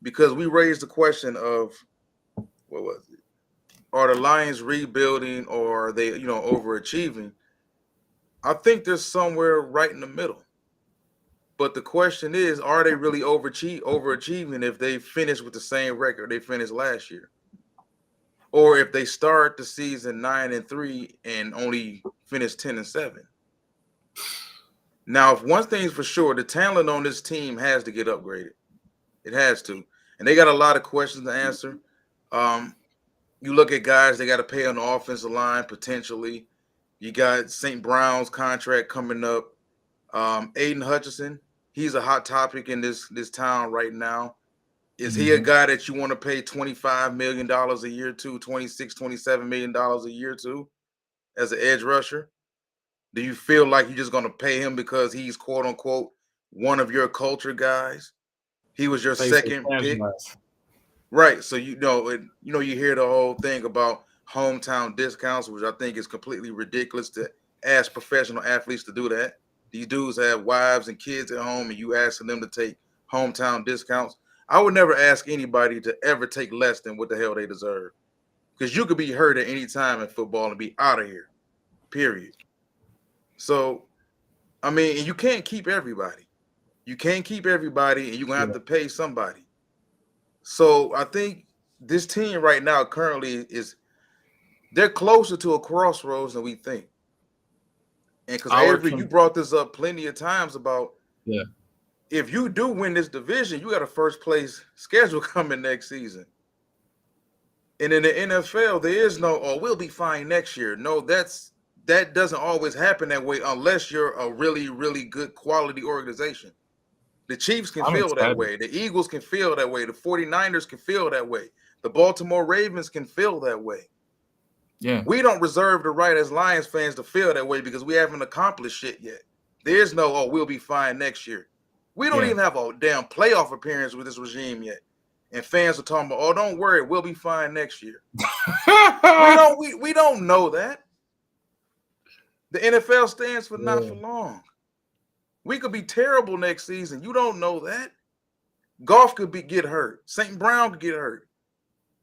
because we raised the question of, what was it? Are the Lions rebuilding, or are they, overachieving? I think they're somewhere right in the middle. But the question is, are they really overachieving if they finish with the same record they finished last year? Or if they start the season 9-3 and only finish 10-7? Now, if one thing's for sure, the talent on this team has to get upgraded. It has to. And they got a lot of questions to answer. You look at guys they got to pay on the offensive line, potentially. You got St. Brown's contract coming up. Aiden Hutchinson, he's a hot topic in this town right now. Is he a guy that you want to pay $25 million a year to, $26-27 million a year to as an edge rusher? Do you feel like you're just going to pay him because he's quote unquote one of your culture guys? He was your second pick. Right. So you hear the whole thing about hometown discounts, which I think is completely ridiculous to ask professional athletes to do that. These dudes have wives and kids at home, and you asking them to take hometown discounts. I would never ask anybody to ever take less than what the hell they deserve, because you could be hurt at any time in football and be out of here, period. So, I mean, and you can't keep everybody. You can't keep everybody, and you're going to have to pay somebody. So I think this team right now currently they're closer to a crossroads than we think. And because Avery, you brought this up plenty of times about, if you do win this division, you got a first place schedule coming next season. And in the NFL, there is no, oh, we'll be fine next year. No, that doesn't always happen that way unless you're a really, really good quality organization. The Chiefs can feel that way. The Eagles can feel that way. The 49ers can feel that way. The Baltimore Ravens can feel that way. Yeah. We don't reserve the right as Lions fans to feel that way because we haven't accomplished shit yet. There's no, oh, we'll be fine next year. We don't even have a damn playoff appearance with this regime yet. And fans are talking about, oh, don't worry, we'll be fine next year. we don't know that. The NFL stands for not for long. We could be terrible next season. You don't know that. Goff could get hurt. St. Brown could get hurt.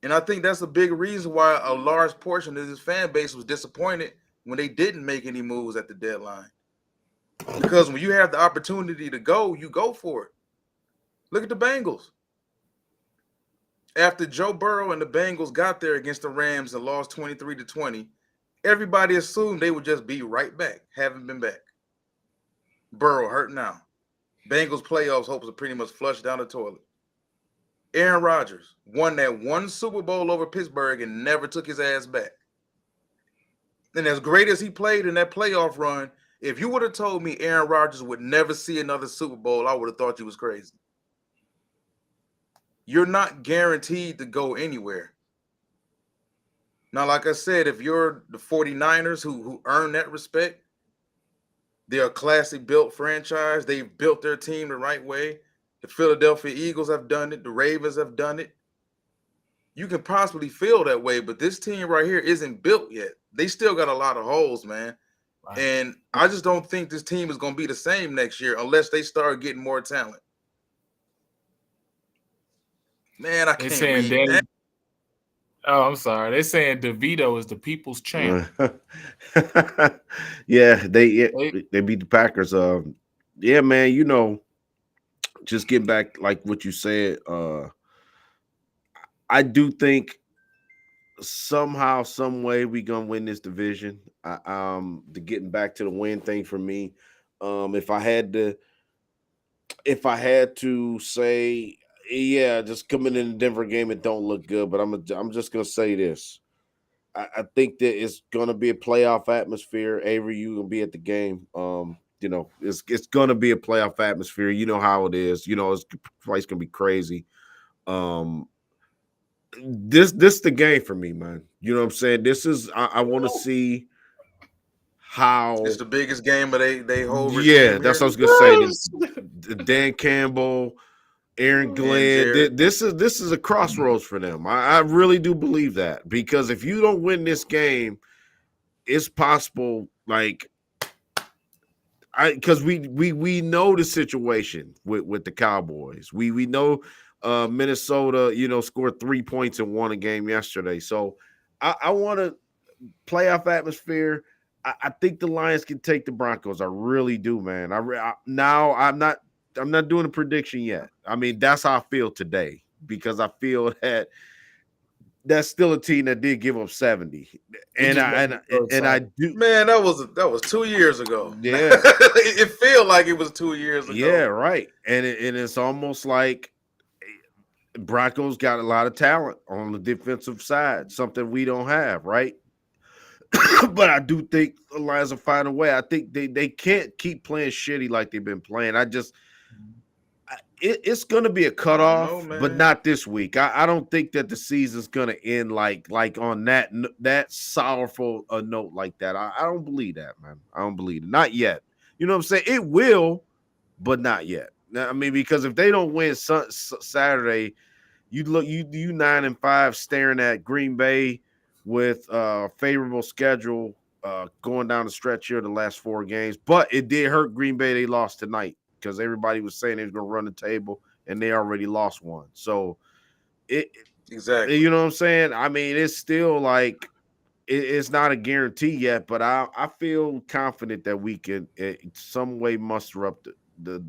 And I think that's a big reason why a large portion of this fan base was disappointed when they didn't make any moves at the deadline. Because when you have the opportunity to go, you go for it. Look at the Bengals. After Joe Burrow and the Bengals got there against the Rams and lost 23-20, everybody assumed they would just be right back. Haven't been back. Burrow hurt now. Bengals playoffs hopes are pretty much flushed down the toilet. Aaron Rodgers won that one Super Bowl over Pittsburgh and never took his ass back. And as great as he played in that playoff run, if you would have told me Aaron Rodgers would never see another Super Bowl, I would have thought you was crazy. You're not guaranteed to go anywhere. Now, like I said, if you're the 49ers who earn that respect, they're a classic built franchise. They've built their team the right way. The Philadelphia Eagles have done it. The Ravens have done it. You can possibly feel that way, but this team right here isn't built yet. They still got a lot of holes, man. Right. And I just don't think this team is going to be the same next year unless they start getting more talent. Man, I can't read that. Oh, I'm sorry. They're saying DeVito is the people's champ. Yeah, They, they beat the Packers. Yeah, man. Just get back like what you said. I do think somehow, some way, we gonna win this division. The getting back to the win thing for me. Um, if I had to, if I had to say, yeah, just coming in the Denver game, it don't look good. But I'm just gonna say this. I think that it's gonna be a playoff atmosphere. Avery, you gonna be at the game. It's gonna be a playoff atmosphere. You know how it is. It's place gonna be crazy. Um, this the game for me, man. You know what I'm saying? This is I want to see It's how. the biggest game of they whole Yeah, regime that's what I here. was gonna say. The Dan Campbell, Aaron And Glenn. Jared, This is a crossroads for them. I really do believe that, because if you don't win this game, it's possible. Like, because we know the situation with the Cowboys. We know Minnesota, scored 3 points and won a game yesterday. So I want to playoff atmosphere. I think the Lions can take the Broncos. I really do, man. Now I'm not doing a prediction yet. I mean, that's how I feel today, because I feel that that's still a team that did give up 70, it and just I makes me and, so and I excited. do. man, that was 2 years ago. Yeah, It feel like it was 2 years yeah, ago. right. And it's almost like Broncos got a lot of talent on the defensive side, something we don't have, right? But I do think the Lions will find a way. I think they can't keep playing shitty like they've been playing. It's going to be a I don't know, cutoff, but man. not this week. I don't think that the season's going to end like on that sorrowful a note like that. I don't believe that, man. I don't believe it. Not yet. You know what I'm saying? It will, but not yet. I mean, because if they don't win Saturday, you 9-5, staring at Green Bay with favorable schedule going down the stretch here the last 4 games. But it did hurt Green Bay. They lost tonight because everybody was saying they was going to run the table, and they already lost one. So it Exactly. you know what I'm saying? I mean, it's still like it's not a guarantee yet, but I feel confident that we can some way muster up the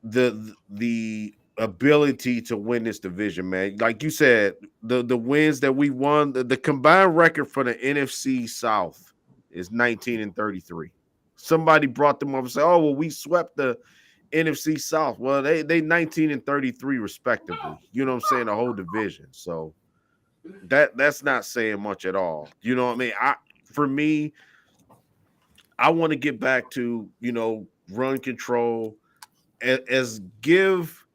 the ability to win this division, man. Like you said, the wins that we won, the combined record for the NFC South is 19-33. Somebody brought them up and said, "Oh, well, we swept the NFC South." Well, they 19-33 respectively. You know what I'm saying? The whole division. So that's not saying much at all. You know what I mean? For me, I want to get back to run control as give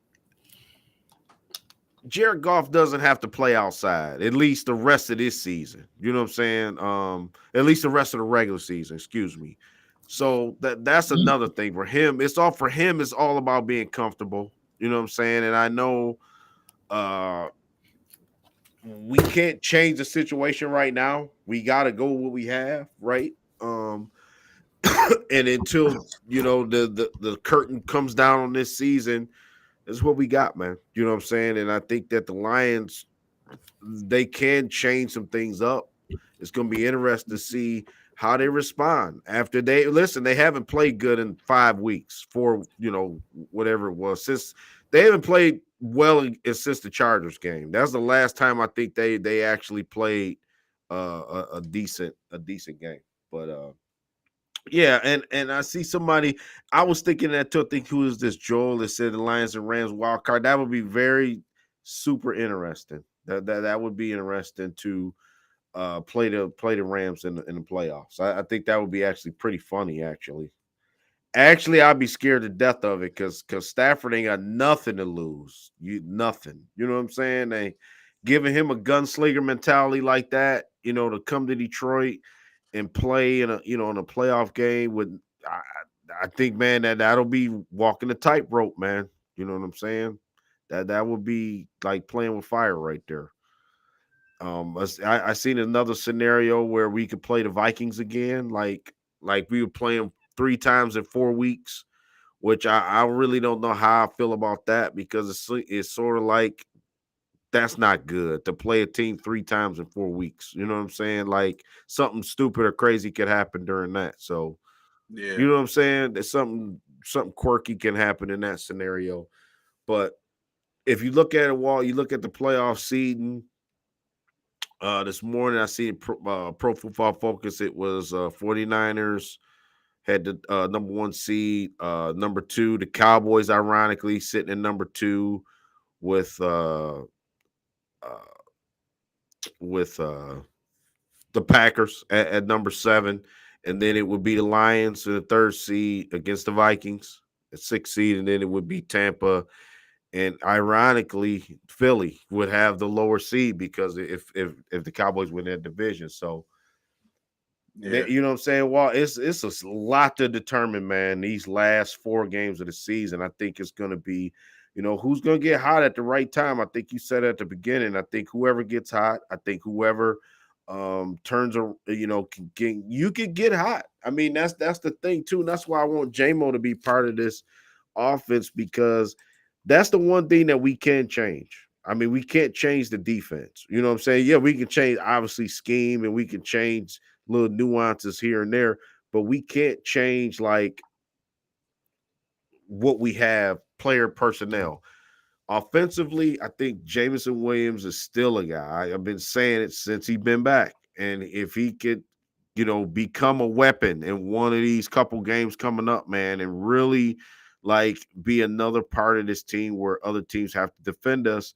Jared Goff doesn't have to play outside at least the rest of this season. You know what I'm saying? At least the rest of the regular season, excuse me. So that's another thing for him. It's all about being comfortable. You know what I'm saying? And I know uh we can't change the situation right now. We gotta go with what we have, right? Um and until the curtain comes down on this season, is what we got, man. You know what I'm saying? And I think that the Lions, they can change some things up. It's going to be interesting to see how they respond after they listen. They haven't played good in 5 weeks, whatever it was, since they haven't played well since the Chargers game. That's the last time I think they actually played a decent game. But yeah, and I see somebody. I was thinking that too. I think who is this Joel that said the Lions and Rams wild card? That would be very super interesting. That would be interesting to play the Rams in the playoffs. I think that would be actually pretty funny. Actually, I'd be scared to death of it because Stafford ain't got nothing to lose. Nothing. You know what I'm saying? They giving him a gunslinger mentality like that. To come to Detroit and play in a playoff game with. I think, man, that'll be walking the tightrope, man. You know what I'm saying? That would be like playing with fire right there. I seen another scenario where we could play the Vikings again, like we were playing 3 times in 4 weeks, which I really don't know how I feel about that because it's sort of like that's not good to play a team 3 times in 4 weeks. You know what I'm saying? Like something stupid or crazy could happen during that. So Yeah, you know what I'm saying? There's something quirky can happen in that scenario. But if you look at it, Wall, you look at the playoff seeding. This morning I see Pro Football Focus. It was 49ers had the number one seed. Number two, the Cowboys, ironically, sitting in number two with uh, with the Packers at number seven, and then it would be the Lions in the third seed against the Vikings at sixth seed, and then it would be Tampa. And ironically, Philly would have the lower seed because if the Cowboys win that division, so yeah, you know what I'm saying? Well, it's a lot to determine, man. These last 4 games of the season, I think it's going to be, who's going to get hot at the right time. I think you said at the beginning. I think whoever gets hot. I think whoever turns a, you could get hot. I mean, that's the thing too, and that's why I want JMO to be part of this offense because that's the one thing that we can change. I mean, we can't change the defense. You know what I'm saying? Yeah, we can change obviously scheme and we can change little nuances here and there, but we can't change like what we have player personnel. Offensively, I think Jameson Williams is still a guy. I've been saying it since he's been back. And if he could, become a weapon in one of these couple games coming up, man, and really like be another part of this team where other teams have to defend us,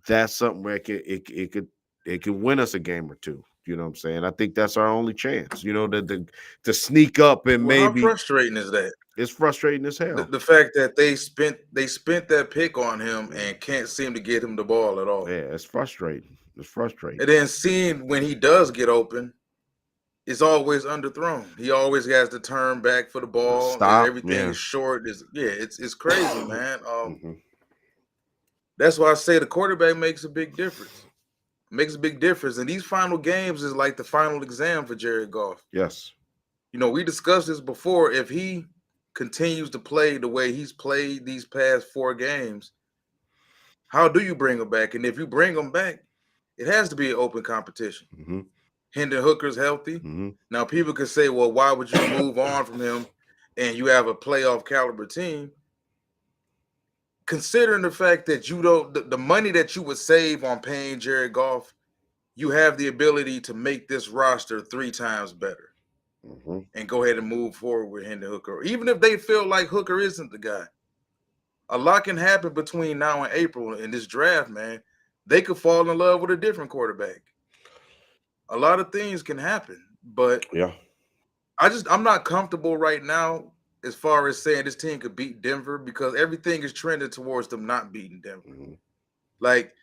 that's something where it could win us a game or two. You know what I'm saying? I think that's our only chance. To sneak up and well, how maybe frustrating is that? it's frustrating as The, hell. the fact that they spent that pick on him and can't seem to get him the ball at all. Yeah, it's frustrating. It's frustrating. And then seeing when he does get open, it's always underthrown. He always has to turn back for the ball. Stop. Everything Yeah. is short. It's crazy, man. Hmm. That's why I say the quarterback makes a big difference. Makes a big difference. And these final games is like the final exam for Jared Goff. Yes. We discussed this before. If he continues to play the way he's played these past 4 games, how do you bring him back? And if you bring him back, it has to be an open competition. Hmm. Hendon Hooker's healthy. Hmm. Now people can say, well, why would you move on from him and you have a playoff caliber team? Considering the fact that you don't the money that you would save on paying Jared Goff, you have the ability to make this roster 3 times better Hmm. and go ahead and move forward with Hendon Hooker. Even if they feel like Hooker isn't the guy, a lot can happen between now and April in this draft, man. They could fall in love with a different quarterback. A lot of things can happen, but Yeah. I'm not comfortable right now as far as saying this team could beat Denver because everything is trending towards them not beating Denver. Hmm. Like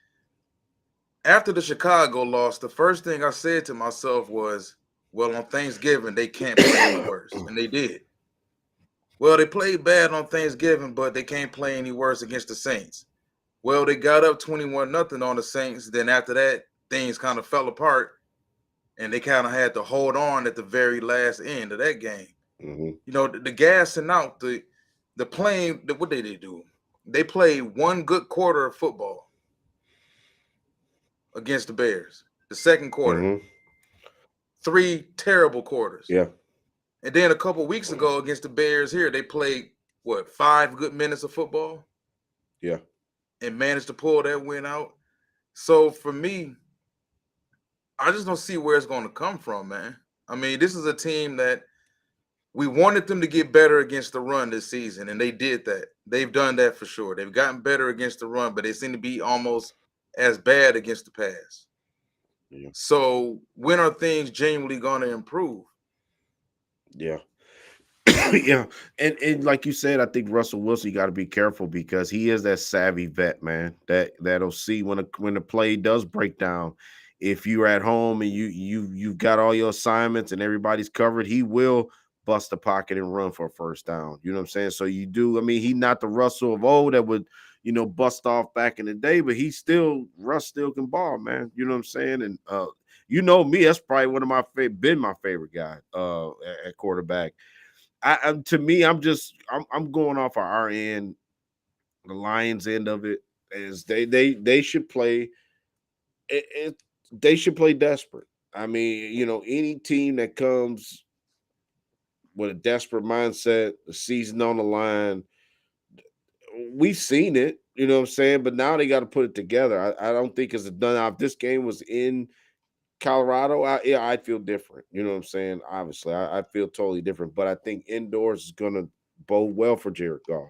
after the Chicago loss, the first thing I said to myself was, well, on Thanksgiving, they can't play any worse. And they did. Well, they played bad on Thanksgiving, but they can't play any worse against the Saints. Well, they got up 21-0 on the Saints. Then after that, things kind of fell apart and they kind of had to hold on at the very last end of that game. Hmm. The gassing out, the playing, what did they do? They played one good quarter of football against the Bears. The second quarter, Hmm. 3 terrible quarters. Yeah. And then a couple weeks ago against the Bears here, they played 5 good minutes of football Yeah. and managed to pull that win out. So for me, I just don't see where it's going to come from, man. I mean, this is a team that we wanted them to get better against the run this season, and they did that. They've done that for sure. They've gotten better against the run, but they seem to be almost as bad against the pass. Yeah. So when are things genuinely going to improve? Yeah. Yeah, and like you said, I think Russell Wilson, you got to be careful because he is that savvy vet, man. That'll see when the play does break down. If you're at home and you've got all your assignments and everybody's covered, he will bust the pocket and run for a first down. You know what I'm saying? So you do. I mean, he's not the Russell of old that would bust off back in the day, but Russ still can ball, man. You know what I'm saying? And me, that's probably one of been my favorite guy at quarterback. To me, I'm going off of our end, the Lions end of it. is they should play it, they should play desperate. I mean, any team that comes with a desperate mindset, the season on the line, we've seen it, you know what I'm saying? But now they got to put it together. I don't think it's done. Now, if this game was in Colorado, I'd feel different. You know what I'm saying? Obviously, I feel totally different. But I think indoors is going to bode well for Jared Goff.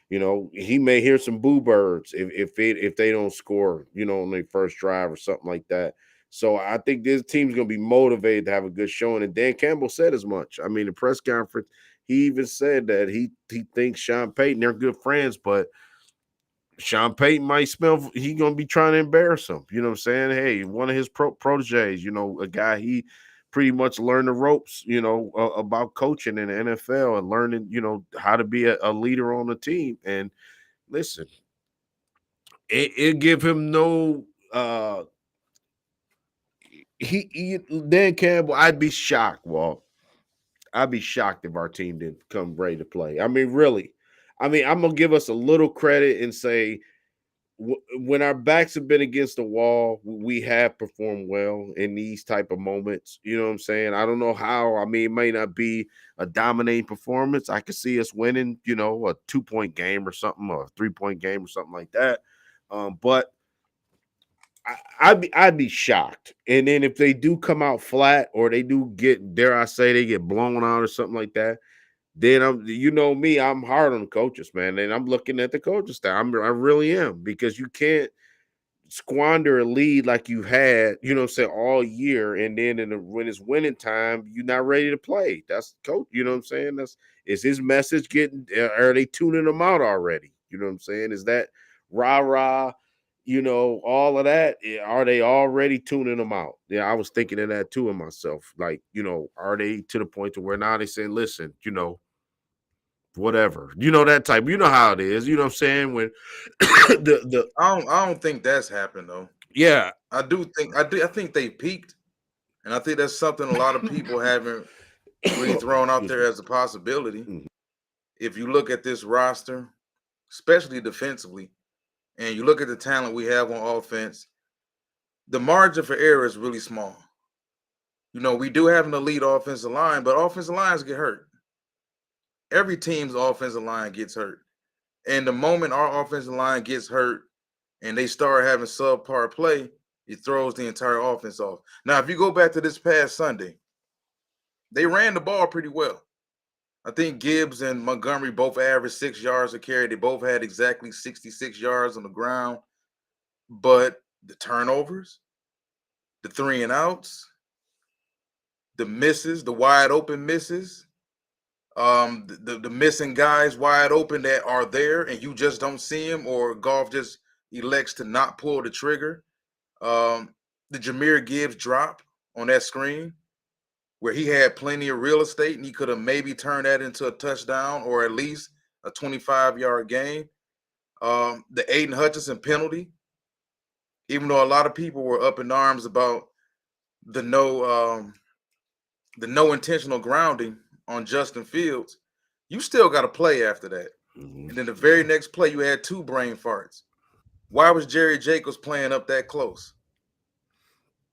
He may hear some boo birds if they don't score, on their first drive or something like that. So I think this team's going to be motivated to have a good showing. And Dan Campbell said as much. I mean, the press conference, he even said that he thinks Sean Payton, they're good friends, but Sean Payton might smell he gonna be trying to embarrass him. You know what I'm saying? Hey, one of his proteges, a guy he pretty much learned the ropes, about coaching in the NFL and learning, how to be a leader on the team. And listen, it give him no he Dan Campbell, I'd be shocked, Walt. I'd be shocked if our team didn't come ready to play. I mean, really. I mean, I'm gonna give us a little credit and say when our backs have been against the wall, we have performed well in these type of moments. You know what I'm saying? I don't know how. I mean, it may not be a dominating performance. I could see us winning, a 2-point game or something, or a 3-point game or something like that. But I'd be shocked. And then if they do come out flat, or they do get, dare I say, they get blown out or something like that, then me, I'm hard on the coaches, man. And I'm looking at the coaches now. I really am, because you can't squander a lead like you had, all year, and then when it's winning time, you're not ready to play. That's coach, you know what I'm saying? Is his message getting? Are they tuning them out already? You know what I'm saying? Is that rah rah? All of that. Are they already tuning them out? Yeah, I was thinking of that too in myself. Like, are they to the point to where now they saying, listen, whatever, that type. You know how it is. You know what I'm saying? When the I don't think that's happened though. yeah. I think they peaked, and I think that's something a lot of people haven't really thrown out Excuse there me. as a possibility. Mhm. If you look at this roster, especially defensively, and you look at the talent we have on offense, the margin for error is really small. We do have an elite offensive line, but offensive lines get hurt. Every team's offensive line gets hurt. And the moment our offensive line gets hurt and they start having subpar play, it throws the entire offense off. Now, if you go back to this past Sunday, they ran the ball pretty well. I think Gibbs and Montgomery both averaged 6 yards a carry. They both had exactly 66 yards on the ground. But the turnovers, the 3-and-outs, the misses, the wide open misses, the missing guys wide open that are there and you just don't see them, or Golf just elects to not pull the trigger. The Jameer Gibbs drop on that screen where he had plenty of real estate and he could have maybe turned that into a touchdown or at least a 25-yard gain. The Aiden Hutchinson penalty, even though a lot of people were up in arms about the no intentional grounding on Justin Fields, you still got to play after that. Mhm. And then the very next play, you had 2 brain farts. Why was Jerry Jacobs playing up that close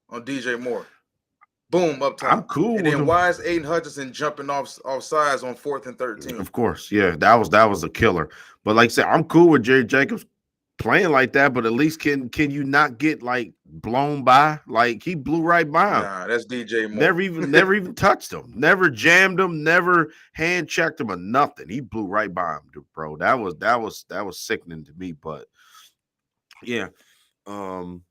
on DJ Moore? Boom, up I'm top. cool And with then him. why is Aiden Hutchinson jumping off sides on 4th and 13? Of course, yeah, that was a killer. But like I said, I'm cool with Jerry Jacobs playing like that. But at least can you not get like blown by? Like he blew right by him. Nah, that's DJ Moore. Never even touched him. Never jammed him. Never hand checked him or nothing. He blew right by him, bro. That was sickening to me. But yeah, um,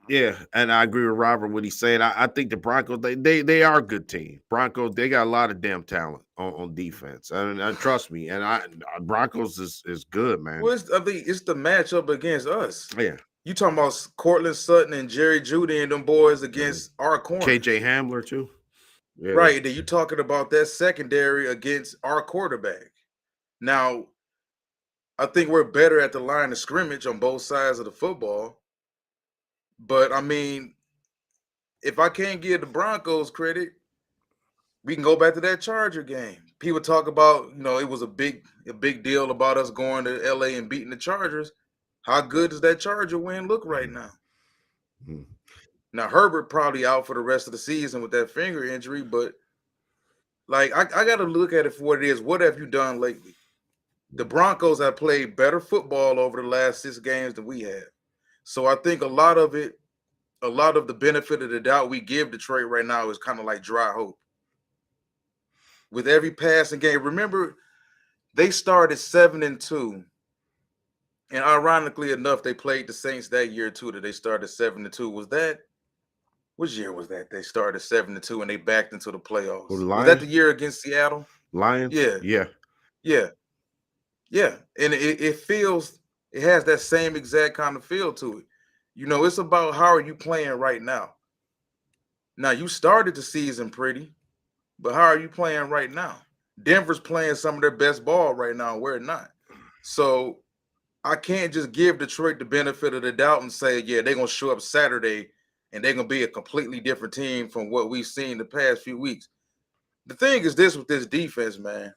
yeah, and I agree with Robert what he's saying. I think the Broncos they are a good team. Broncos they got a lot of damn talent on defense, and trust me. And Broncos is good, man. Well, it's the matchup against us. Yeah, You talking about Cortland Sutton and Jerry Judy and them boys mhm. against our KJ corners. Hamler too. Yeah, Right. Then you talking about that secondary against our quarterback. Now, I think we're better at the line of scrimmage on both sides of the football. But I mean, if I can't give the Broncos credit, we can go back to that Charger game. People talk about, it was a big deal about us going to LA and beating the Chargers. How good does that Charger win look right Mhm. now? Mhm. Now Herbert probably out for the rest of the season with that finger injury, but like I got to look at it for what it is. What have you done lately? The Broncos have played better football over the last 6 games than we have. So I think a lot of the benefit of the doubt we give Detroit right now is kind of like dry hope. With every passing game, remember they started 7-2, and ironically enough, they played the Saints that year too. That they started 7-2. Was that which year was that? They started 7-2 and they backed into the For playoffs. the Was that the Lions, year against Seattle? Lions, Yeah, yeah. yeah, yeah. And it feels it has that same exact kind of feel to it. You know, it's about how are you playing right now. Now you started the season pretty, but how are you playing right now? Denver's playing some of their best ball right now. We're not. So I can't just give Detroit the benefit of the doubt and say, yeah, they're gonna show up Saturday and they're gonna be a completely different team from what we've seen the past few weeks. The thing is this with this defense, man.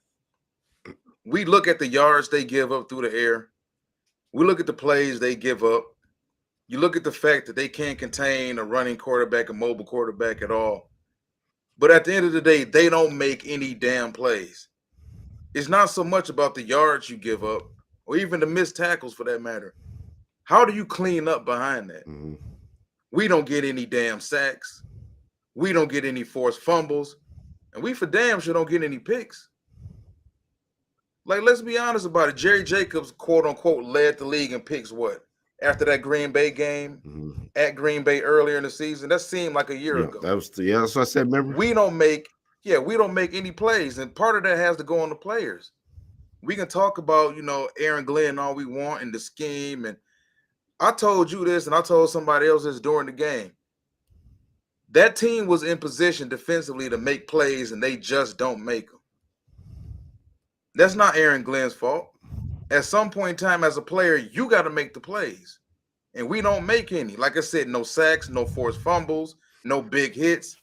We look at the yards they give up through the air. We look at the plays they give up. You look at the fact that they can't contain a running quarterback, a mobile quarterback at all. But at the end of the day, they don't make any damn plays. It's not so much about the yards you give up or even the missed tackles for that matter. How do you clean up behind that? Mhm. We don't get any damn sacks. We don't get any forced fumbles. And we for damn sure don't get any picks. Like, let's be honest about it. Jerry Jacobs, quote unquote, led the league in picks what? After that Green Bay game Mhm. at Green Bay earlier in the season? That seemed like a year Yeah, ago. that was yeah. That's what I said. Remember? We don't make, yeah, we don't make any plays. And part of that has to go on the players. We can talk about, Aaron Glenn all we want and the scheme. And I told you this and I told somebody else this during the game. That team was in position defensively to make plays and they just don't make them. That's not Aaron Glenn's fault. At some point in time, as a player, you got to make the plays. And we don't make any. Like I said, no sacks, no forced fumbles, no big hits,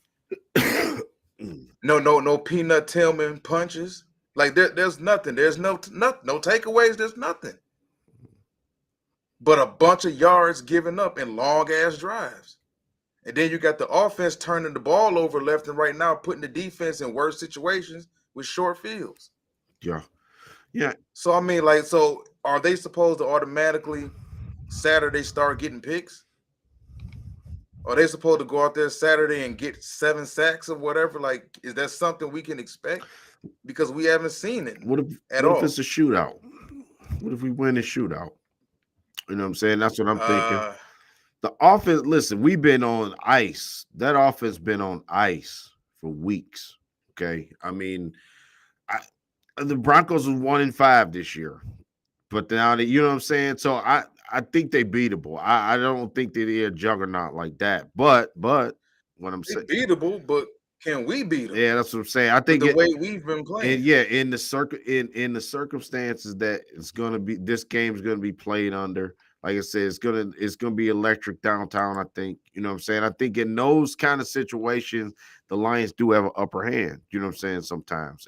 no peanut Tillman punches. Like there's nothing. There's no takeaways. There's nothing. But a bunch of yards given up in long ass drives. And then you got the offense turning the ball over left and right now, putting the defense in worse situations with short fields. Yeah, yeah. So I mean, like, so are they supposed to automatically Saturday start getting picks? Are they supposed to go out there Saturday and get 7 sacks or whatever? Like, is that something we can expect? Because we haven't seen it What if at what if it's all. a shootout? What if we win the shootout? You know what I'm saying? That's what I'm thinking. Uh, The offense, listen, we've been on ice. That offense been on ice for weeks. Okay. I mean, I, the Broncos was 1-5 this year. But now that you know what I'm saying? So I think they beatable. I don't think that they're a juggernaut like that. But what I'm they saying, beatable, but can we beat them yeah, that's what I'm saying. I with think the it way we've been and playing? yeah, in the circumstances that it's gonna be this game's gonna be played under, like I said, it's gonna be electric downtown. I think, you know what I'm saying? I think in those kind of situations, the Lions do have an upper hand, you know what I'm saying, sometimes.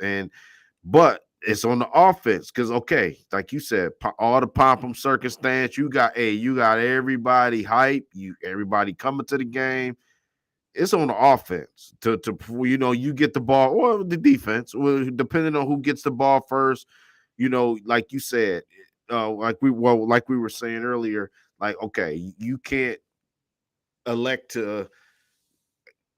But it's on the offense because okay, like you said, all the pom circumstance, you got everybody hype, everybody coming to the game. It's on the offense to you get the ball or the defense, well, depending on who gets the ball first. Like you said, like we were saying earlier, like okay, you can't elect to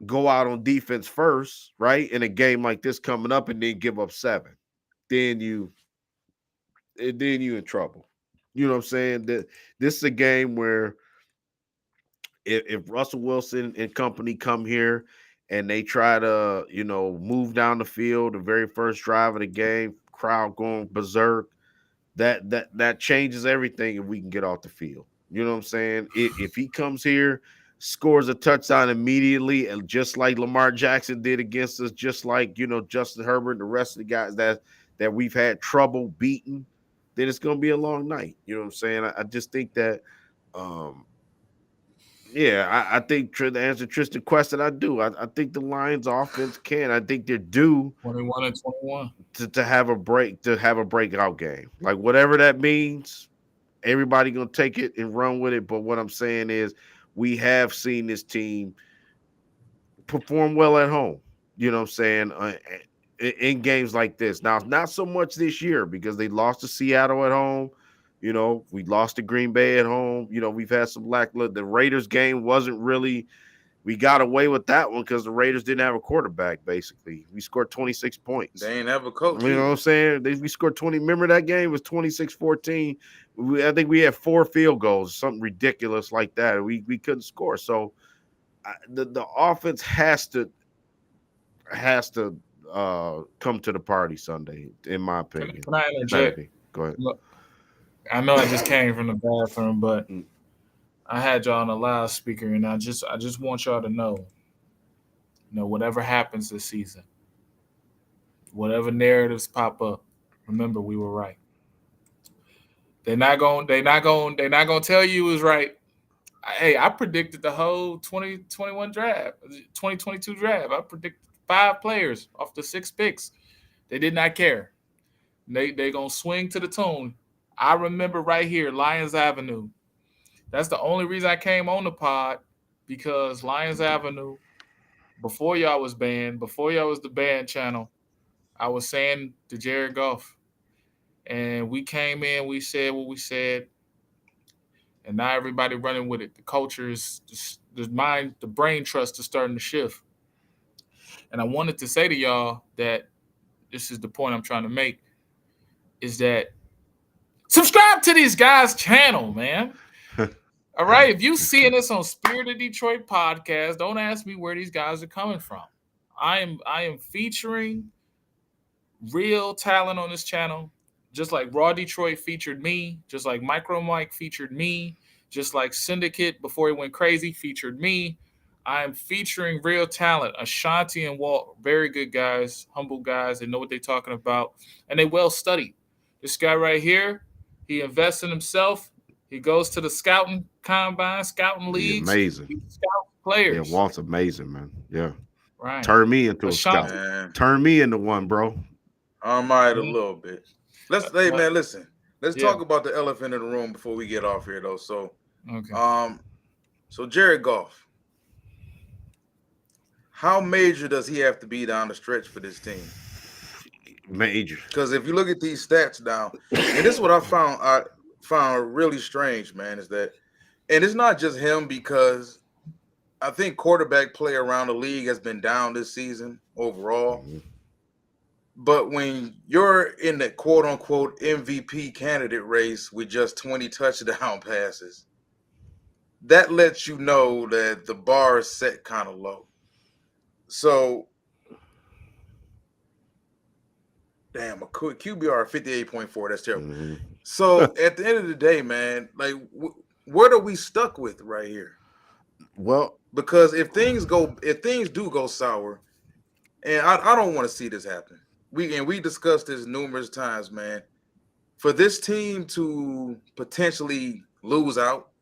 go out on defense first, right? In a game like this coming up, and then give up 7, then you in trouble. You know what I'm saying? That this is a game where if Russell Wilson and company come here and they try to, move down the field, the very first drive of the game, crowd going berserk, that changes everything if we can get off the field. You know what I'm saying? If he comes here, scores a touchdown immediately, and just like Lamar Jackson did against us, just like Justin Herbert and the rest of the guys that we've had trouble beating, then it's gonna be a long night. You know what I'm saying? I just think that um yeah, I think to answer Tristan's question, I do. I think the Lions offense can. I think they're due 21 and 21. to have a breakout game. Like whatever that means, everybody gonna take it and run with it. But what I'm saying is, we have seen this team perform well at home. You know what I'm saying? In games like this. Now, not so much this year because they lost to Seattle at home. You know, we lost to Green Bay at home. You know, we've had some lackluster. The Raiders game wasn't really. We got away with that one because the Raiders didn't have a quarterback. Basically, we scored 26 points. They ain't have a coach You know what I'm either. saying? We scored 20. Remember that game? It was 26-14. I think we had 4 field goals, something ridiculous like that. We couldn't score. So the offense has to come to the party Sunday, in my opinion. Can I interject? Saturday. Go ahead. Look, I know I just came from the bathroom, but Mm. I had y'all on a loudspeaker, and I just want y'all to know, whatever happens this season, whatever narratives pop up, remember we were right. They're not going to tell you it was right. Hey, I predicted the whole 2021 draft, 2022 draft. I predicted 5 players off the 6 picks. They did not care. They gonna swing to the tune. I remember right here, Lions Avenue. That's the only reason I came on the pod, because Lions Avenue, before y'all was banned, before y'all was the band channel, I was saying to Jared Goff, and we came in, we said what we said, and now everybody running with it. The culture is the mind, the brain trust is starting to shift. And I wanted to say to y'all that this is the point I'm trying to make, is that subscribe to these guys' channel, man. All right. If you seeing this on Spirit of Detroit podcast, don't ask me where these guys are coming from. I am featuring real talent on this channel, just like Raw Detroit featured me, just like Micro Mike featured me, just like Syndicate before he went crazy featured me. I am featuring real talent. Ashanti and Walt, very good guys, humble guys. They know what they're talking about, and they well studied. This guy right here, he invests in himself. He goes to the scouting combine, scouting He leagues. amazing. He scouts Yeah, players. Walt's amazing, man. Yeah. Right. Turn me into a scout. Ashanti. Man, Turn me into one, bro. I might a Mhm. little bit. Hey But man, listen. Let's yeah. talk about the elephant in the room before we get off here though. So Okay. so Jared Goff, how major does he have to be down the stretch for this team? Major. Because if you look at these stats now, and this is what I found really strange, man, is that, and it's not just him, because I think quarterback play around the league has been down this season overall. Mhm. But when you're in the quote unquote MVP candidate race with just 20 touchdown passes, that lets you know that the bar is set kind of low. So, damn, a QBR 58.4, that's terrible. Mhm. So, at the end of the day, man, like, what are we stuck with right here? Well, Because if things do go sour, and I don't want to see this happen. We discussed this numerous times, man. For this team to potentially lose out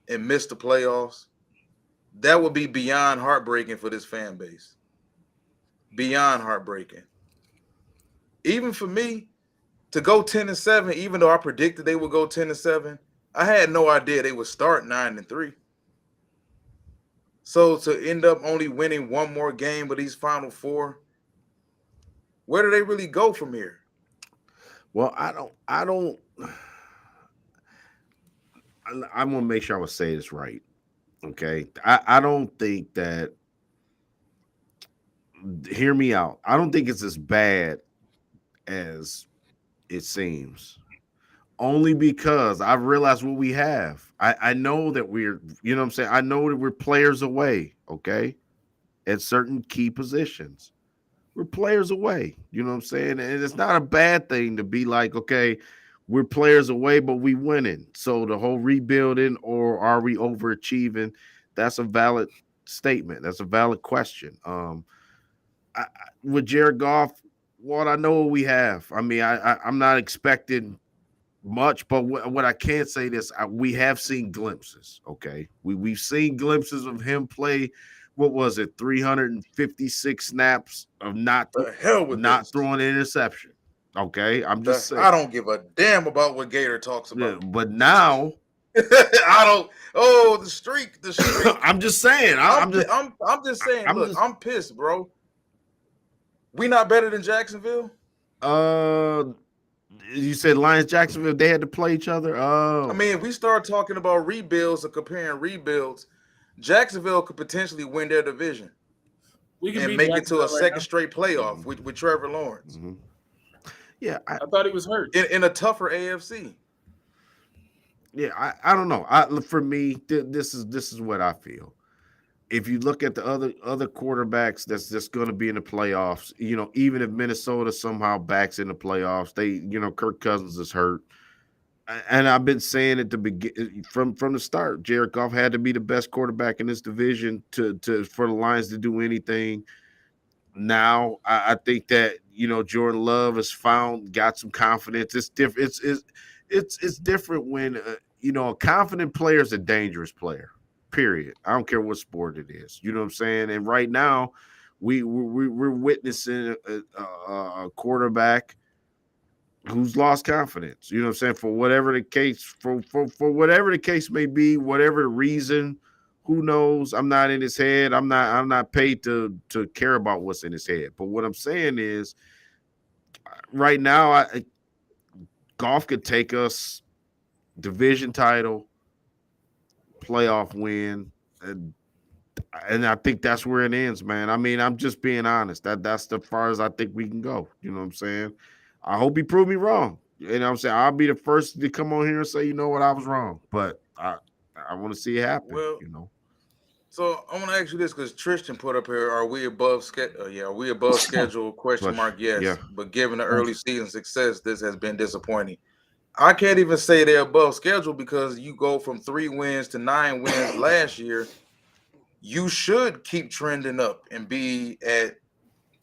and miss the playoffs, that would be beyond heartbreaking for this fan base. Beyond heartbreaking. Even for me, to go 10-7, even though I predicted they would go 10-7, I had no idea they would start 9-3. So to end up only winning one more game of these final 4, where do they really go from here? well, I don't. I'm gonna make sure I would say this right. Okay, I don't think that. Hear me out. I don't think it's as bad as it seems. Only because I've realized what we have. I know that we're, you know what I'm saying? I know that we're players away, okay, at certain key positions. We're players away, you know what I'm saying? And it's not a bad thing to be like, okay, we're players away, but we winning. So the whole rebuilding, or are we overachieving? That's a valid statement. That's a valid question. With Jared Goff, what I know what we have. I mean, I'm not expecting much, but what I can say this, we have seen glimpses. Okay, we've seen glimpses of him play. What was it, 356 snaps of The hell with not this. throwing an interception. Okay, I'm just saying. I don't give a damn about what Gator talks Yeah, about. but now I don't. Oh, the streak, the streak. I'm just saying. I'm just saying. I'm Look, just. I'm pissed, bro. We not better than Jacksonville. Uh, you said Lions Jacksonville. They had to play each other. I Oh, mean, if we start talking about rebuilds and comparing rebuilds, Jacksonville could potentially win their division We can and beat make it to a Jacksonville right second now. straight playoff mhm, with Trevor Lawrence mhm. Yeah, I thought he was hurt. in a tougher AFC. I don't know. For me, this is what I feel. If you look at the other quarterbacks that's just going to be in the playoffs, even if Minnesota somehow backs in the playoffs, Kirk Cousins is hurt. And I've been saying at the begin from the start, Jared Goff had to be the best quarterback in this division to for the Lions to do anything. Now I think that Jordan Love has got some confidence. It's different. It's different when a confident player is a dangerous player. Period. I don't care what sport it is. You know what I'm saying. And right now, we're witnessing a quarterback who's lost confidence. You know what I'm saying? For whatever the case, for whatever the case may be, whatever the reason, who knows? I'm not in his head. I'm not paid to care about what's in his head. But what I'm saying is, right now, golf could take us division title, playoff win, and I think that's where it ends, man. I mean, I'm just being honest. That's as far as I think we can go. You know what I'm saying? I hope he proved me wrong. You know what I'm saying? I'll be the first to come on here and say, you know what, I was wrong. But I want to see it Well, happen. so I want to ask you this because Tristan put up here: Are we above schedule? Yeah, are we above schedule? Question But mark. yeah. Yes, but given the early season success, this has been disappointing. I can't even say they're above schedule because you go from 3 wins to 9 wins last year. You should keep trending up and be at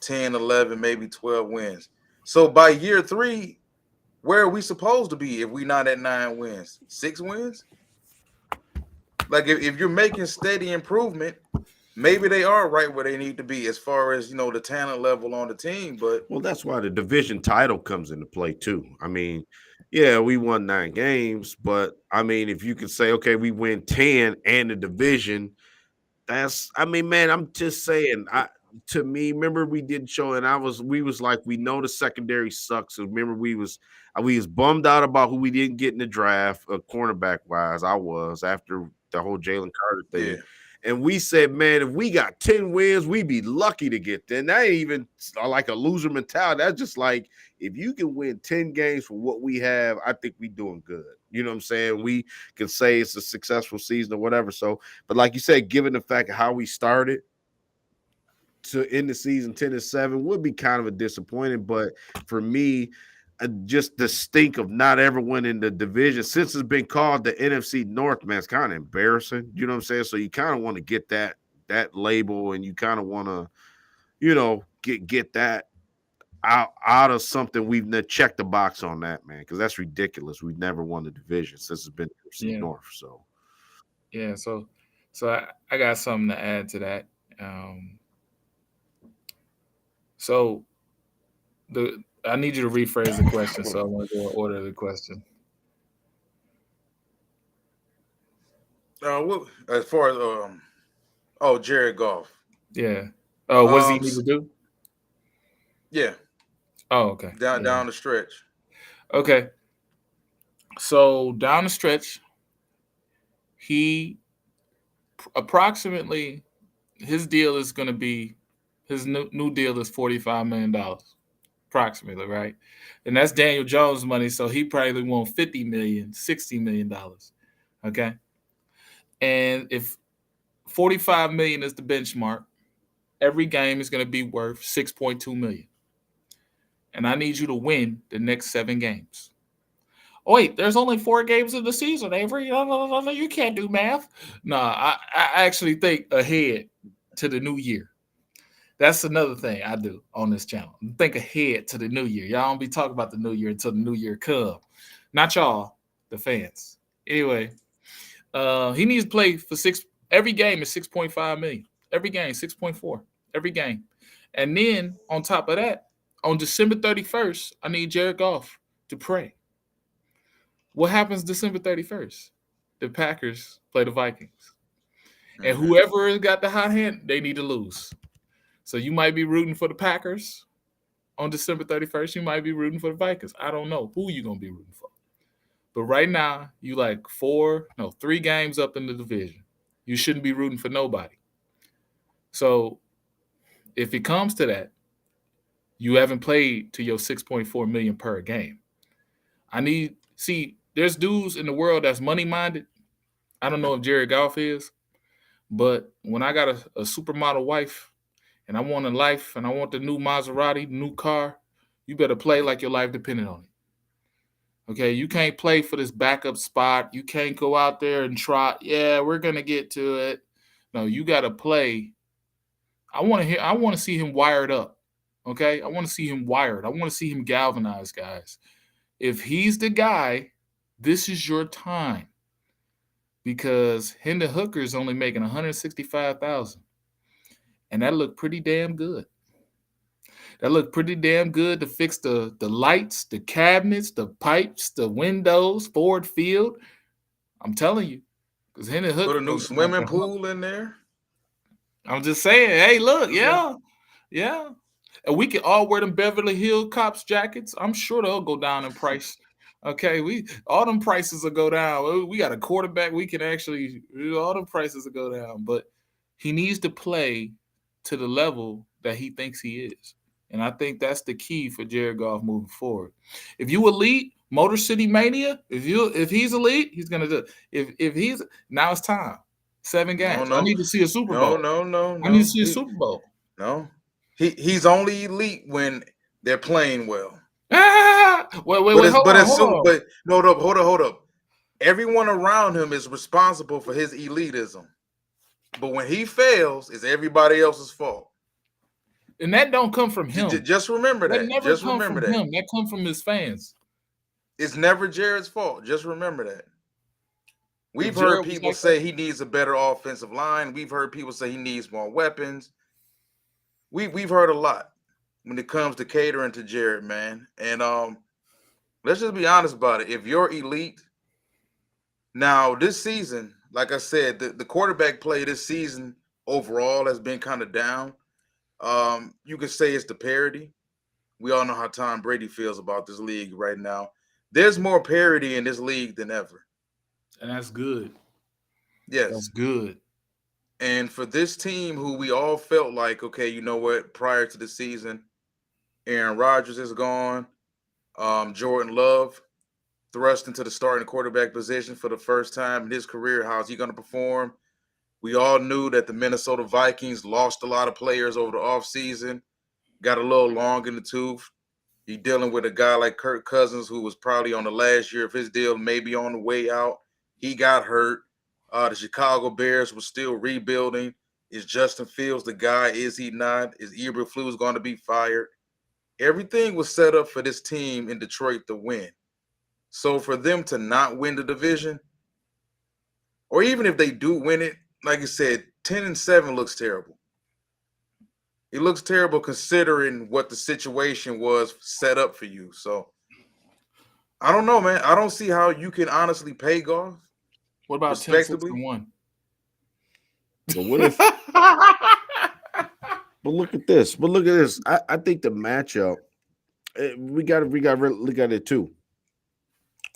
10, 11, maybe 12 wins. So by year 3, where are we supposed to be if we not at 9 wins? 6 wins? Like if you're making steady improvement, maybe they are right where they need to be as far as the talent level on the team. But Well, that's why the division title comes into play too. I mean, yeah, we won 9 games, but I mean, if you can say, okay, we win 10 and the division, I mean, man, I'm just saying. To me, remember we did show, and we was like, we know the secondary sucks. So remember we was bummed out about who we didn't get in the draft, cornerback wise. I was after the whole Jalen Carter yeah, thing, and we said, man, if we got 10 wins, we'd be lucky to get there. And that ain't even like a loser mentality. That's just like if you can win 10 games for what we have, I think we doing good. You know what I'm saying? We can say it's a successful season or whatever. So, but like you said, given the fact of how we started to end the season 10-7 would be kind of a disappointing. But for me, just the stink of not ever winning the division since it's been called the NFC North, man, it's kind of embarrassing. You know what I'm saying? So you kind of want to get that label, and you kind of want to, get that out of something. We've checked the box on that, man, because that's ridiculous. We've never won the division since it's been NFC Yeah, North. So yeah. So I got something to add to that. Um, so the I need you to rephrase the question. So I want to go in order of the question. what as far as Jared Goff. Yeah. Oh, what does he need to do? Yeah, Oh, okay. Yeah. down the stretch. Okay. So down the stretch, he approximately his deal is going to be his new deal is $45 million, approximately, right? And that's Daniel Jones money, so he probably want 50 million, $60 million. Okay. And if 45 million is the benchmark, every game is going to be worth 6.2 million. And I need you to win the next 7 games. Oh, wait, there's only 4 games in the season, Avery. You can't do math. No, I actually think ahead to the new year. That's another thing I do on this channel. Think ahead to the new year. Y'all don't be talking about the new year until the new year come. Not y'all, the fans. Anyway, he needs to play for six. Every game is 6.5 million. Every game 6.4. Every game, and then on top of that, On December 31st, I need Jared Goff to pray. What happens December 31st? The Packers play the Vikings. And Hmm. whoever got the hot hand, they need to lose. So you might be rooting for the Packers on December 31st. You might be rooting for the Vikings. I don't know who you're going to be rooting for. But right now, you like 3 games up in the division. You shouldn't be rooting for nobody. So if it comes to that, you haven't played to your 6.4 million per game. There's dudes in the world that's money minded. I don't know if Jared Goff is, but when I got a supermodel wife and I want a life and I want the new Maserati, new car, you better play like your life depended on it. Okay, you can't play for this backup spot. You can't go out there and try. Yeah, we're gonna get to it. No, you got to play. I want to see him wired up. Okay, I want to see him wired. I want to see him galvanized, guys. If he's the guy, this is your time because Hendon Hooker is only making 165,000, and that looked pretty damn good. That looked pretty damn good to fix the lights, the cabinets, the pipes, the windows, Ford Field. I'm telling you, because Hendon Put Hooker a new gonna come out swimming there. pool in there. I'm just saying, hey, look, Okay. yeah. And we can all wear them Beverly Hill cops jackets. I'm sure they'll go down in price. Okay, we all them prices will go down. We got a quarterback. We can actually all the prices will go down. But he needs to play to the level that he thinks he is, and I think that's the key for Jared Goff moving forward. If you elite, Motor City Mania. If he's elite, he's gonna do. If he's now, it's time. 7 games. No, I no, need to see a Super no, Bowl. no, no, I need to no. see a Super Bowl. No. He's only elite when they're playing well. Ah! Wait, hold But on, as hold soon on. but no, no, hold up. Everyone around him is responsible for his elitism. But when he fails, it's everybody else's fault. And that don't come from him. Just remember That that. never Just come remember from that. him. That come from his fans. It's never Jared's fault. Just remember that. If We've heard Jared was people like that, say he needs a better offensive line. We've heard people say he needs more weapons. We've heard a lot when it comes to catering to Jared, man. And let's just be honest about it. If you're elite, now this season, like I said, the quarterback play this season overall has been kind of down. You could say it's the parity. We all know how Tom Brady feels about this league right now. There's more parity in this league than ever. and that's good. Yes. That's good. And for this team, who we all felt like, okay, you know what, prior to the season, Aaron Rodgers is gone. Jordan Love thrust into the starting quarterback position for the first time in his career. How's he going to perform? We all knew that the Minnesota Vikings lost a lot of players over the offseason, got a little long in the tooth. You're dealing with a guy like Kirk Cousins, who was probably on the last year of his deal, maybe on the way out. He got hurt. The Chicago Bears were still rebuilding. Is Justin Fields the guy? Is he not? Is Eberflus going to be fired? Everything was set up for this team in Detroit to win. So for them to not win the division, or even if they do win it, like I said, 10-7 looks terrible. It looks terrible considering what the situation was set up for you. So I don't know, man. I don't see how you can honestly pay Goff What about 10, 6, respectably. and 1? But what if? But look at this. But look at this. I think the matchup. We got to look at it too.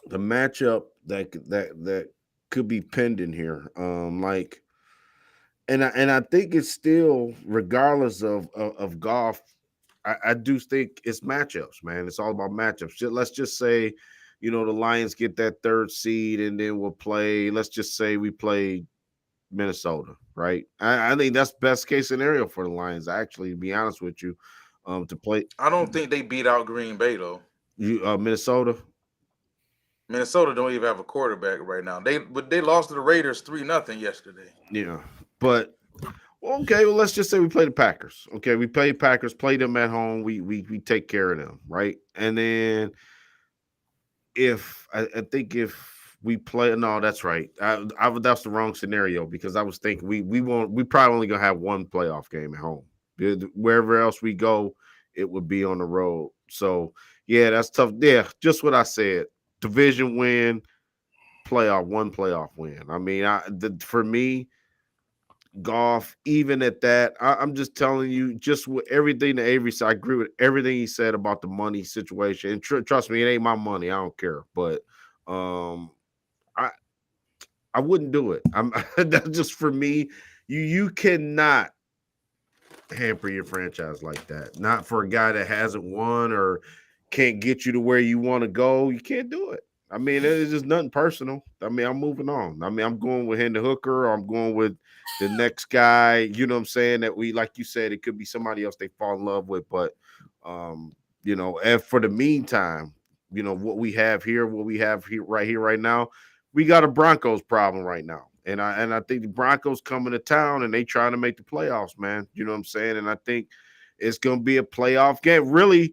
The matchup that could be pending here. And I think it's still, regardless of golf, I do think it's matchups, man. It's all about matchups. Let's just say, the Lions get that 3rd seed, and then we'll play. Let's just say we play Minnesota, right? I think that's best case scenario for the Lions. Actually, to be honest with you, to play I don't think they beat out Green Bay though. Minnesota. Minnesota don't even have a quarterback right now. They lost to the Raiders 3-0 yesterday. Yeah, but okay. Well, let's just say we play the Packers. Okay, we play Packers, play them at home. We take care of them, right? And then if I think if we play, no, that's right. That's the wrong scenario, because I was thinking we probably only gonna have one playoff game at home. Wherever else we go, it would be on the road. So yeah, that's tough. Yeah, just what I said. Division win, one playoff win. I mean, for me, golf, even at that, I'm just telling you, just with everything that Avery said, I agree with everything he said about the money situation. And trust me, it ain't my money. I don't care. But I I wouldn't do it. I'm that's just for me. You cannot hamper your franchise like that. Not for a guy that hasn't won or can't get you to where you want to go. You can't do it. I mean, it's just nothing personal. I mean, I'm moving on. I mean, I'm going with Hendon Hooker, or I'm going with the next guy. You know what I'm saying? That we, like you said, it could be somebody else they fall in love with. But, and for the meantime, what we have here, right now, we got a Broncos problem right now. And I think the Broncos coming to town and they trying to make the playoffs, man. You know what I'm saying? And I think it's gonna be a playoff game. Really,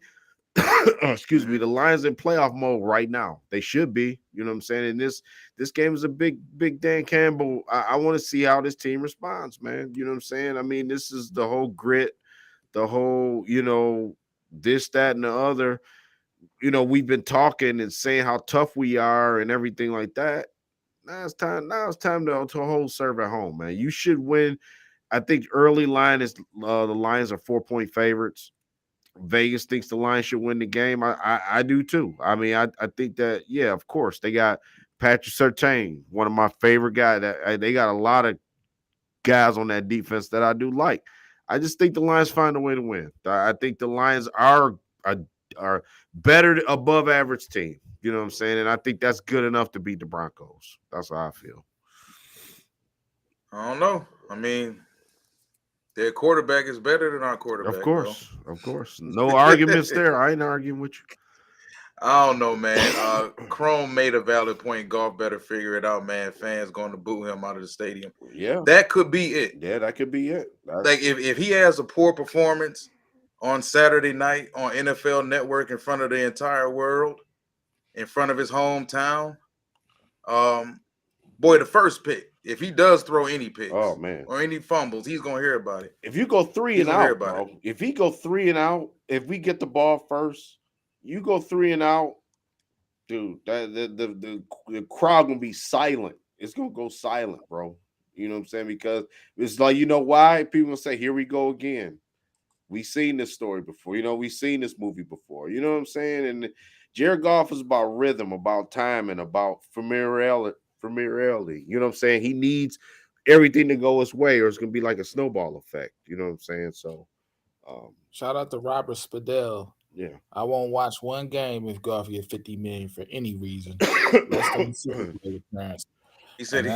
excuse me, the Lions in playoff mode right now. They should be. You know what I'm saying? And this game is a big Dan Campbell. I want to see how this team responds, man. You know what I'm saying? I mean, this is the whole grit, the whole, this, that, and the other. We've been talking and saying how tough we are and everything like that. Now it's time. Now it's time to hold serve at home, man. You should win. I think early line is the Lions are 4-point favorites. Vegas thinks the Lions should win the game. I do too. I mean, I think that, yeah, of course they got Patrick Surtain, one of my favorite guys. They got a lot of guys on that defense that I do like. I just think the Lions find a way to win. I think the Lions are better, above average team. You know what I'm saying? And I think that's good enough to beat the Broncos. That's how I feel. I don't know. I mean, their quarterback is better than our quarterback. Of course. No arguments there. I ain't arguing with you. I don't know, man. Chrome made a valid point. Golf better figure it out, man. Fans going to boo him out of the stadium. Yeah. That could be it. Yeah, that could be it. Like if he has a poor performance on Saturday night on NFL Network in front of the entire world, in front of his hometown, boy, the first pick, if he does throw any picks, oh man, or any fumbles, he's gonna hear about it. If you go 3 and out, bro, if he go 3 and out, if we get the ball first, you go 3 and out, dude. The crowd gonna be silent. It's gonna go silent, bro. You know what I'm saying? Because it's like, you know why? People say, "Here we go again." We seen this story before. We seen this movie before. You know what I'm saying? And Jared Goff is about rhythm, about timing, about familiarity. You know what I'm saying? He needs everything to go his way, or it's gonna be like a snowball effect. You know what I'm saying? So, shout out to Robert Spadell. Yeah, I won't watch one game if Goff get $50 million for any reason. He said,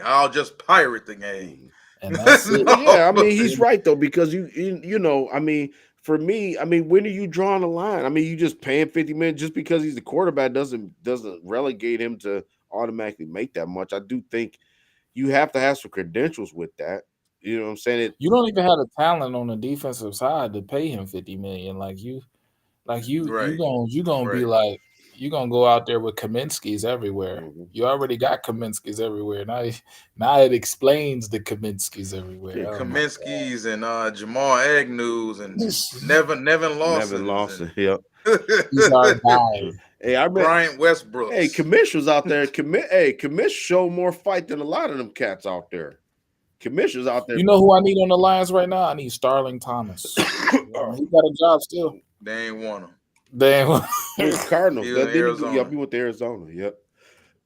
"I'll just pirate the game." And that's it. Yeah, I mean, he's right though, because I mean, for me, I mean, when are you drawing a line? I mean, you just paying 50 million just because he's the quarterback doesn't relegate him to automatically make that much. I do think you have to have some credentials with that. You know what I'm saying? You don't even have the talent on the defensive side to pay him 50 million. You right. gonna be like, you're gonna go out there with Kaminsky's everywhere. Mm-hmm. You already got Kaminsky's everywhere. Now it explains the Kaminsky's everywhere. Yeah, Kaminsky's and Jamal Agnew's and Nevin Lawson. Yep. He's our guy. Hey, I bet Bryant Westbrook. Hey, Kamish was out there. Kamish showed more fight than a lot of them cats out there. Kamish was out there. You know who I need on the Lions right now? I need Starling Thomas. He got a job still. They ain't want him. They ain't want him. Cardinals. He went to Arizona. Yep.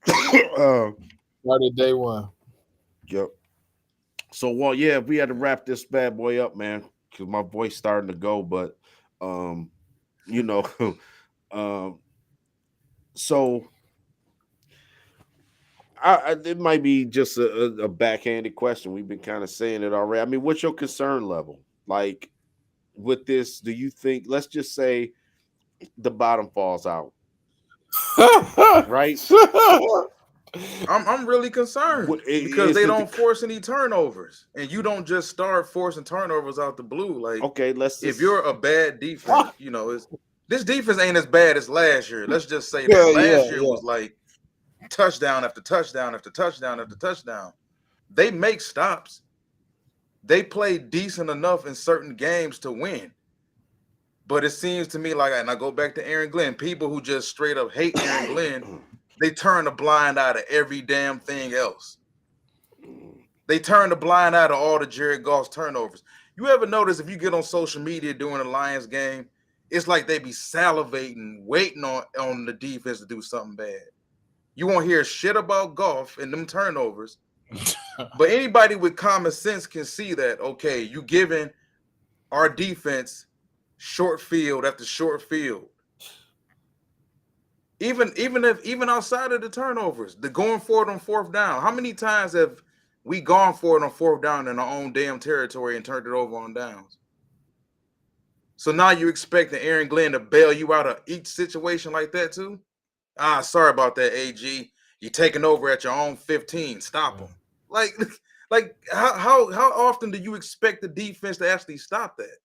Started day one. Yep. So, well, yeah, we had to wrap this bad boy up, man, because my voice starting to go. But, so it might be just a backhanded question. We've been kind of saying it already. I mean, what's your concern level? Like, with this, do you think, let's just say the bottom falls out, right? I'm really concerned because they don't force any turnovers, and you don't just start forcing turnovers out the blue. Like, okay, if you're a bad defense, this defense ain't as bad as last year. Let's just say that last year was like touchdown after touchdown after touchdown after touchdown. They make stops. They play decent enough in certain games to win. But it seems to me like, and I go back to Aaron Glenn, people who just straight up hate Aaron Glenn, they turn a blind eye to every damn thing else. They turn the blind eye to all the Jared Goff's turnovers. You ever notice if you get on social media during a Lions game, it's like they be salivating, waiting on the defense to do something bad. You won't hear shit about Goff and them turnovers. But anybody with common sense can see that, okay, you giving our defense short field after short field. Even outside of the turnovers, the going for it on fourth down. How many times have we gone for it on fourth down in our own damn territory and turned it over on downs? So now you expecting Aaron Glenn to bail you out of each situation like that too? Sorry about that, AG. You're taking over at your own 15. Stop them. Like, like how often do you expect the defense to actually stop that?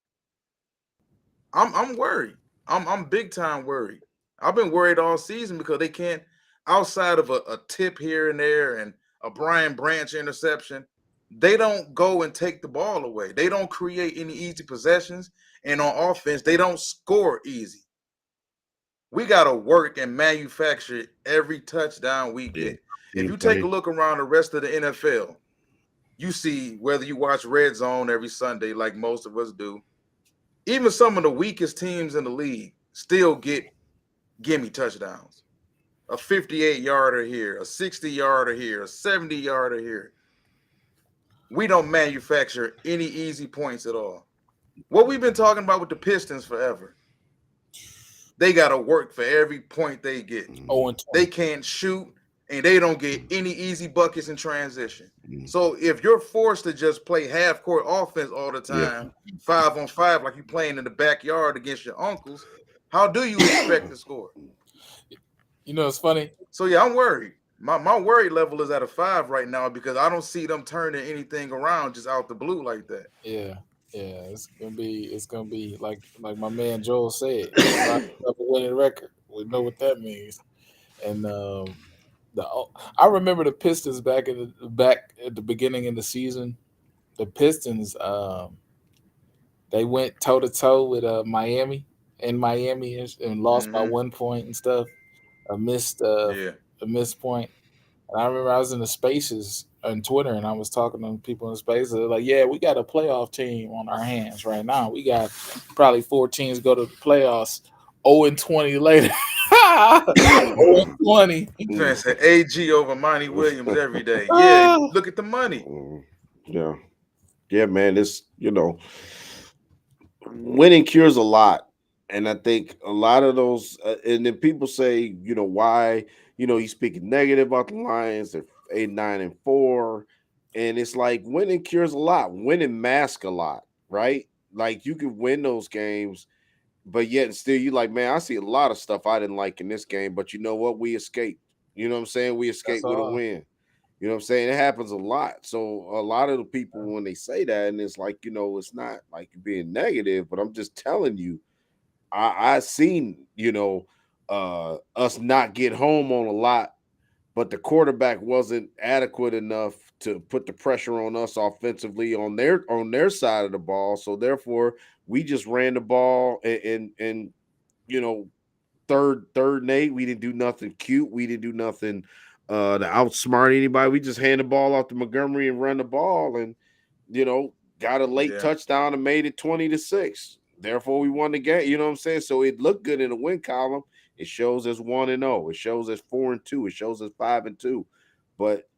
I'm worried. I'm big time worried. I've been worried all season because they can't, outside of a tip here and there and a Brian Branch interception, they don't go and take the ball away. They don't create any easy possessions. And on offense, they don't score easy. We got to work and manufacture every touchdown we Yeah. get. If you take a look around the rest of the NFL, you see, whether you watch Red Zone every Sunday like most of us do, even some of the weakest teams in the league still get gimme touchdowns. A 58-yarder here, a 60-yarder here, a 70-yarder here. We don't manufacture any easy points at all. What we've been talking about with the Pistons forever. They got to work for every point they get. They can't shoot, and they don't get any easy buckets in transition. So if you're forced to just play half-court offense all the time, 5-on-5, like you're playing in the backyard against your uncles, how do you expect to score? You know, it's funny. So yeah, I'm worried. My worry level is at a 5 right now because I don't see them turning anything around just out the blue like that. Yeah, it's gonna be like my man Joel said, a winning record. We know what that means. And I remember the Pistons back at the beginning of the season. The Pistons they went toe to toe with Miami in Miami and lost by 1 point and stuff. A missed point. And I remember I was in the spaces on Twitter and I was talking to people in the spaces. They're like, yeah, we got a playoff team on our hands right now. We got probably 4 teams go to the playoffs 0-20 later. 0-20. Fans said AG over Monty Williams every day. Yeah, look at the money. Yeah, man. It's, winning cures a lot. And I think a lot of those, and then people say, why, he's speaking negative about the Lions. They're 8-9-4. And it's like winning cures a lot. Winning masks a lot, right? Like you can win those games, but yet still you like, man, I see a lot of stuff I didn't like in this game, but you know what? We escaped. You know what I'm saying? We escaped with a win. You know what I'm saying? It happens a lot. So a lot of the people, when they say that, and it's like, it's not like being negative, but I'm just telling you, I seen, us not get home on a lot, but the quarterback wasn't adequate enough to put the pressure on us offensively on their side of the ball. So therefore, we just ran the ball and third and 8, we didn't do nothing cute. We didn't do nothing to outsmart anybody. We just hand the ball off to Montgomery and run the ball and got a late touchdown and made it 20-6. Therefore, we won the game. You know what I'm saying? So it looked good in the win column. It shows us 1-0. It shows us 4-2. It shows us 5-2. But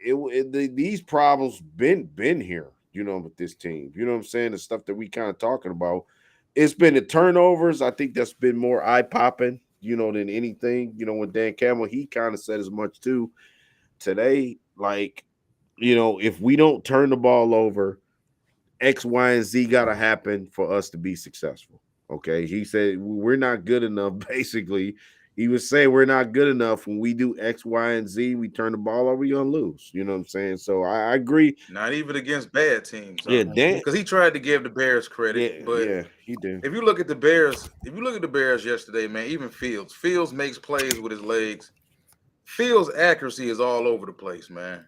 these problems been here, with this team. You know what I'm saying? The stuff that we kind of talking about. It's been the turnovers. I think that's been more eye-popping, than anything. When Dan Campbell, he kind of said as much too today. Like, if we don't turn the ball over, X, Y, and Z got to happen for us to be successful. Okay. He said, we're not good enough. Basically, he was saying we're not good enough. When we do X, Y, and Z, we turn the ball over, you're going to lose. You know what I'm saying? So I agree. Not even against bad teams. Yeah, Dan. Because he tried to give the Bears credit. But he did. If you look at the Bears yesterday, man, even Fields makes plays with his legs. Fields' accuracy is all over the place, man.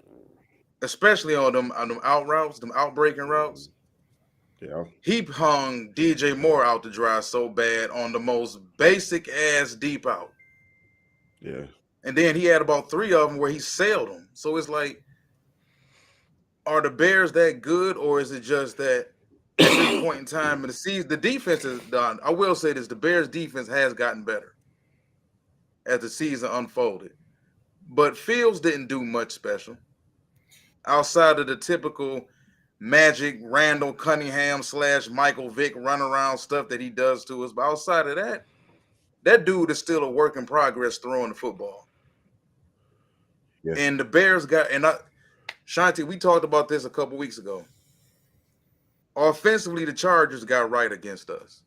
Especially on them out routes, them outbreaking routes. Yeah. He hung DJ Moore out to dry so bad on the most basic ass deep out. Yeah. And then he had about 3 of them where he sailed them. So it's like, are the Bears that good, or is it just that at this point in time in the season, the defense is done? I will say this: the Bears' defense has gotten better as the season unfolded, but Fields didn't do much special outside of the typical Magic Randall Cunningham / Michael Vick runaround stuff that he does to us. But outside of that, that dude is still a work in progress throwing the football. Yeah. And the Bears got Shanti, we talked about this a couple weeks ago. Offensively, the Chargers got right against us.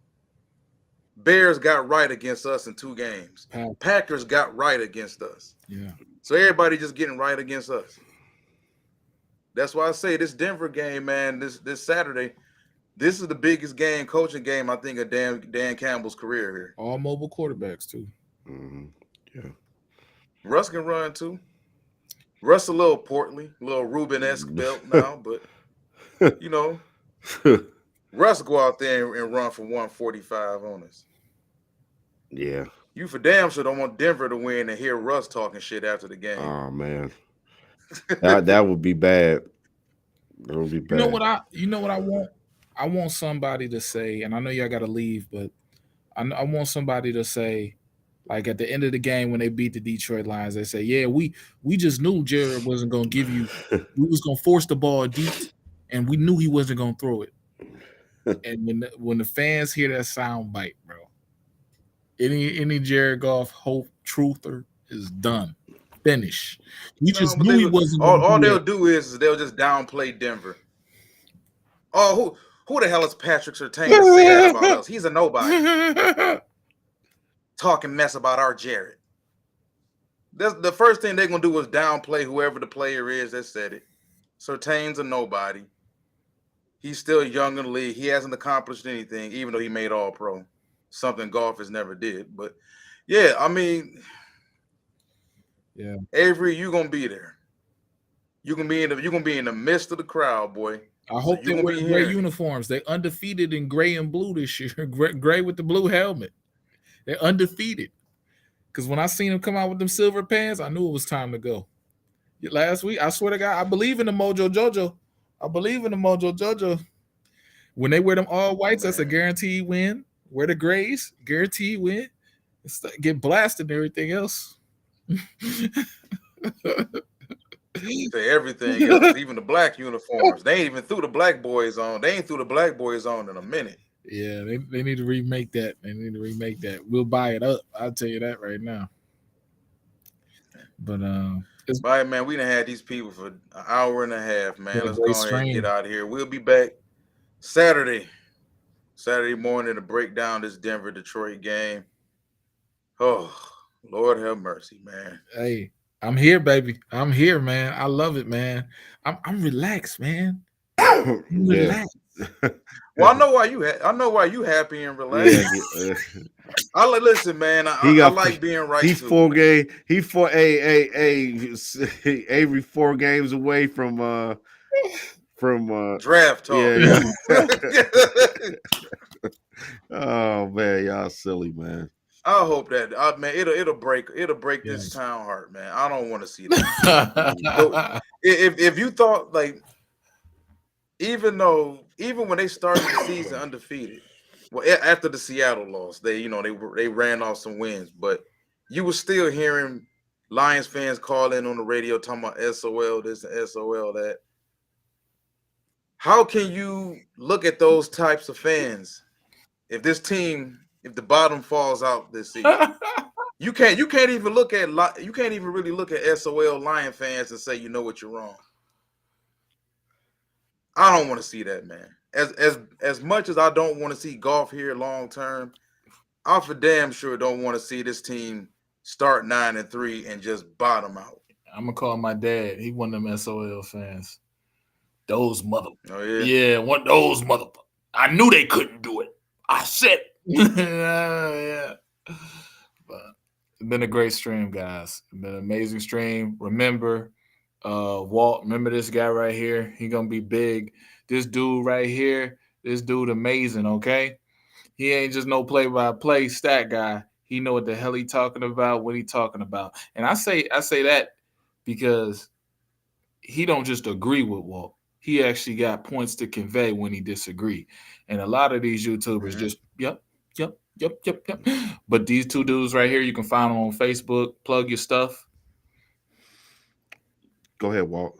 Bears got right against us in 2 games. Packers got right against us. Yeah. So everybody just getting right against us. That's why I say this Denver game, man, this Saturday, this is the biggest coaching game, I think, of Dan Campbell's career here. All mobile quarterbacks too. Mm-hmm. Yeah. Russ can run too. Russ a little portly, a little Ruben-esque built now, but you know, Russ go out there and run for 145 on us. Yeah. You for damn sure don't want Denver to win and hear Russ talking shit after the game. Oh man, that would be bad. That would be bad. You know what I want? I want somebody to say, and I know y'all got to leave, but I want somebody to say, like at the end of the game when they beat the Detroit Lions, they say, "Yeah, we just knew Jared wasn't going to give you. We was going to force the ball deep, and we knew he wasn't going to throw it." And when the fans hear that sound bite, bro, any Jared Goff hope truther is done, finish. We just knew he wasn't going to. All they'll do is they'll just downplay Denver. Oh, who the hell is Patrick Surtain to say that about us? He's a nobody. Talking mess about our Jared. The first thing they're going to do is downplay whoever the player is that said it. Surtain's a nobody. He's still young in the league. He hasn't accomplished anything, even though he made All-Pro. Something Goff has never did. But, yeah, I mean, yeah, Avery, you're going to be there. You're going to be in the midst of the crowd, boy. I hope they wear gray uniforms. They're undefeated in gray and blue this year. Gray with the blue helmet. They're undefeated. Because when I seen them come out with them silver pants, I knew it was time to go. Last week, I swear to God, I believe in the Mojo Jojo. When they wear them all whites, that's a guaranteed win. Wear the grays, guaranteed win. Get blasted and everything else. To everything else, even the black uniforms. They ain't even threw the black boys on. They ain't threw the black boys on in a minute. Yeah, they need to remake that. We'll buy it up. I'll tell you that right now. But right, man, we done had these people for an hour and a half, man. Let's go ahead and get out of here. We'll be back Saturday morning to break down this Denver-Detroit game. Oh, Lord have mercy, man. Hey, I'm here, baby. I'm here, man. I love it, man. I'm relaxed, man. I'm relaxed. Well, I know why you happy and relaxed. Yeah. Listen, man. I like being right. He's Avery 4 games away from draft talk. Yeah. Oh man, y'all silly, man. I hope that man, it'll break this town heart, man. I don't want to see that. if you thought like, even when they started the season undefeated, well, after the Seattle loss, they ran off some wins, but you were still hearing Lions fans call in on the radio talking about SOL this and SOL that. How can you look at those types of fans if the bottom falls out this season? you can't even really look at SOL Lion fans and say, you know what, you're wrong. I don't want to see that, man. As much as I don't want to see Goff here long term, I for damn sure don't want to see this team start 9-3 and just bottom out. I'm gonna call my dad. He one of them SOL fans. Those mother. Oh yeah. Yeah, one those mother. I knew they couldn't do it. I said. Yeah. But it's been a great stream, guys. It's been an amazing stream. Remember, Walt. Remember this guy right here. He gonna be big. This dude right here This dude amazing, okay? He ain't just no play-by-play stat guy. He know what the hell he talking about, what he talking about. And I say that because he don't just agree with Walt. He actually got points to convey when he disagree. And a lot of these YouTubers Mm-hmm. just yep. But these two dudes right here, you can find them on Facebook. Plug your stuff. Go ahead, Walt.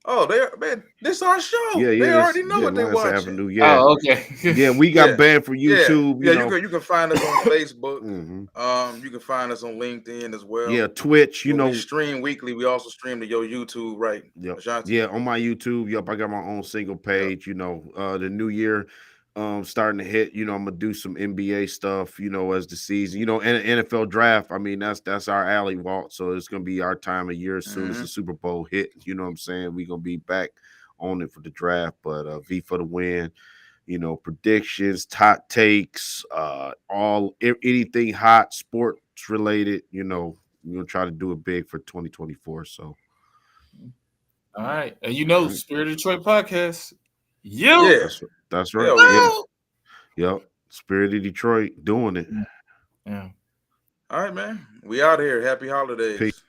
Oh, they man, this our show. Yeah, They yeah, this already know yeah, what they Lance watching. Avenue. Yeah, Oh, okay. yeah, we got Yeah, banned from yeah, YouTube. yeah. You can find us on Facebook. Hmm. You can find us on LinkedIn as well. Yeah, Twitch. But we stream weekly. We also stream to your YouTube, right, Yep. Ashanti? Yeah, on my YouTube. Yep, I got my own single Yep. page. The new year starting to hit. I'm gonna do some NBA stuff, as the season, and NFL draft. I mean, that's our alley, Walt. So it's gonna be our time of year as soon as Mm-hmm. the Super Bowl hit. You know what I'm saying? We're gonna be back on it for the draft. But V for the win. Predictions, hot takes, anything hot sports related, we're gonna try to do it big for 2024. So All right. And all right. Spirit of Detroit podcast. You. Yeah. That's right. Hell Yeah. yeah. Yep. Spirit of Detroit doing it. Yeah. All right, man. We out here. Happy holidays. Peace.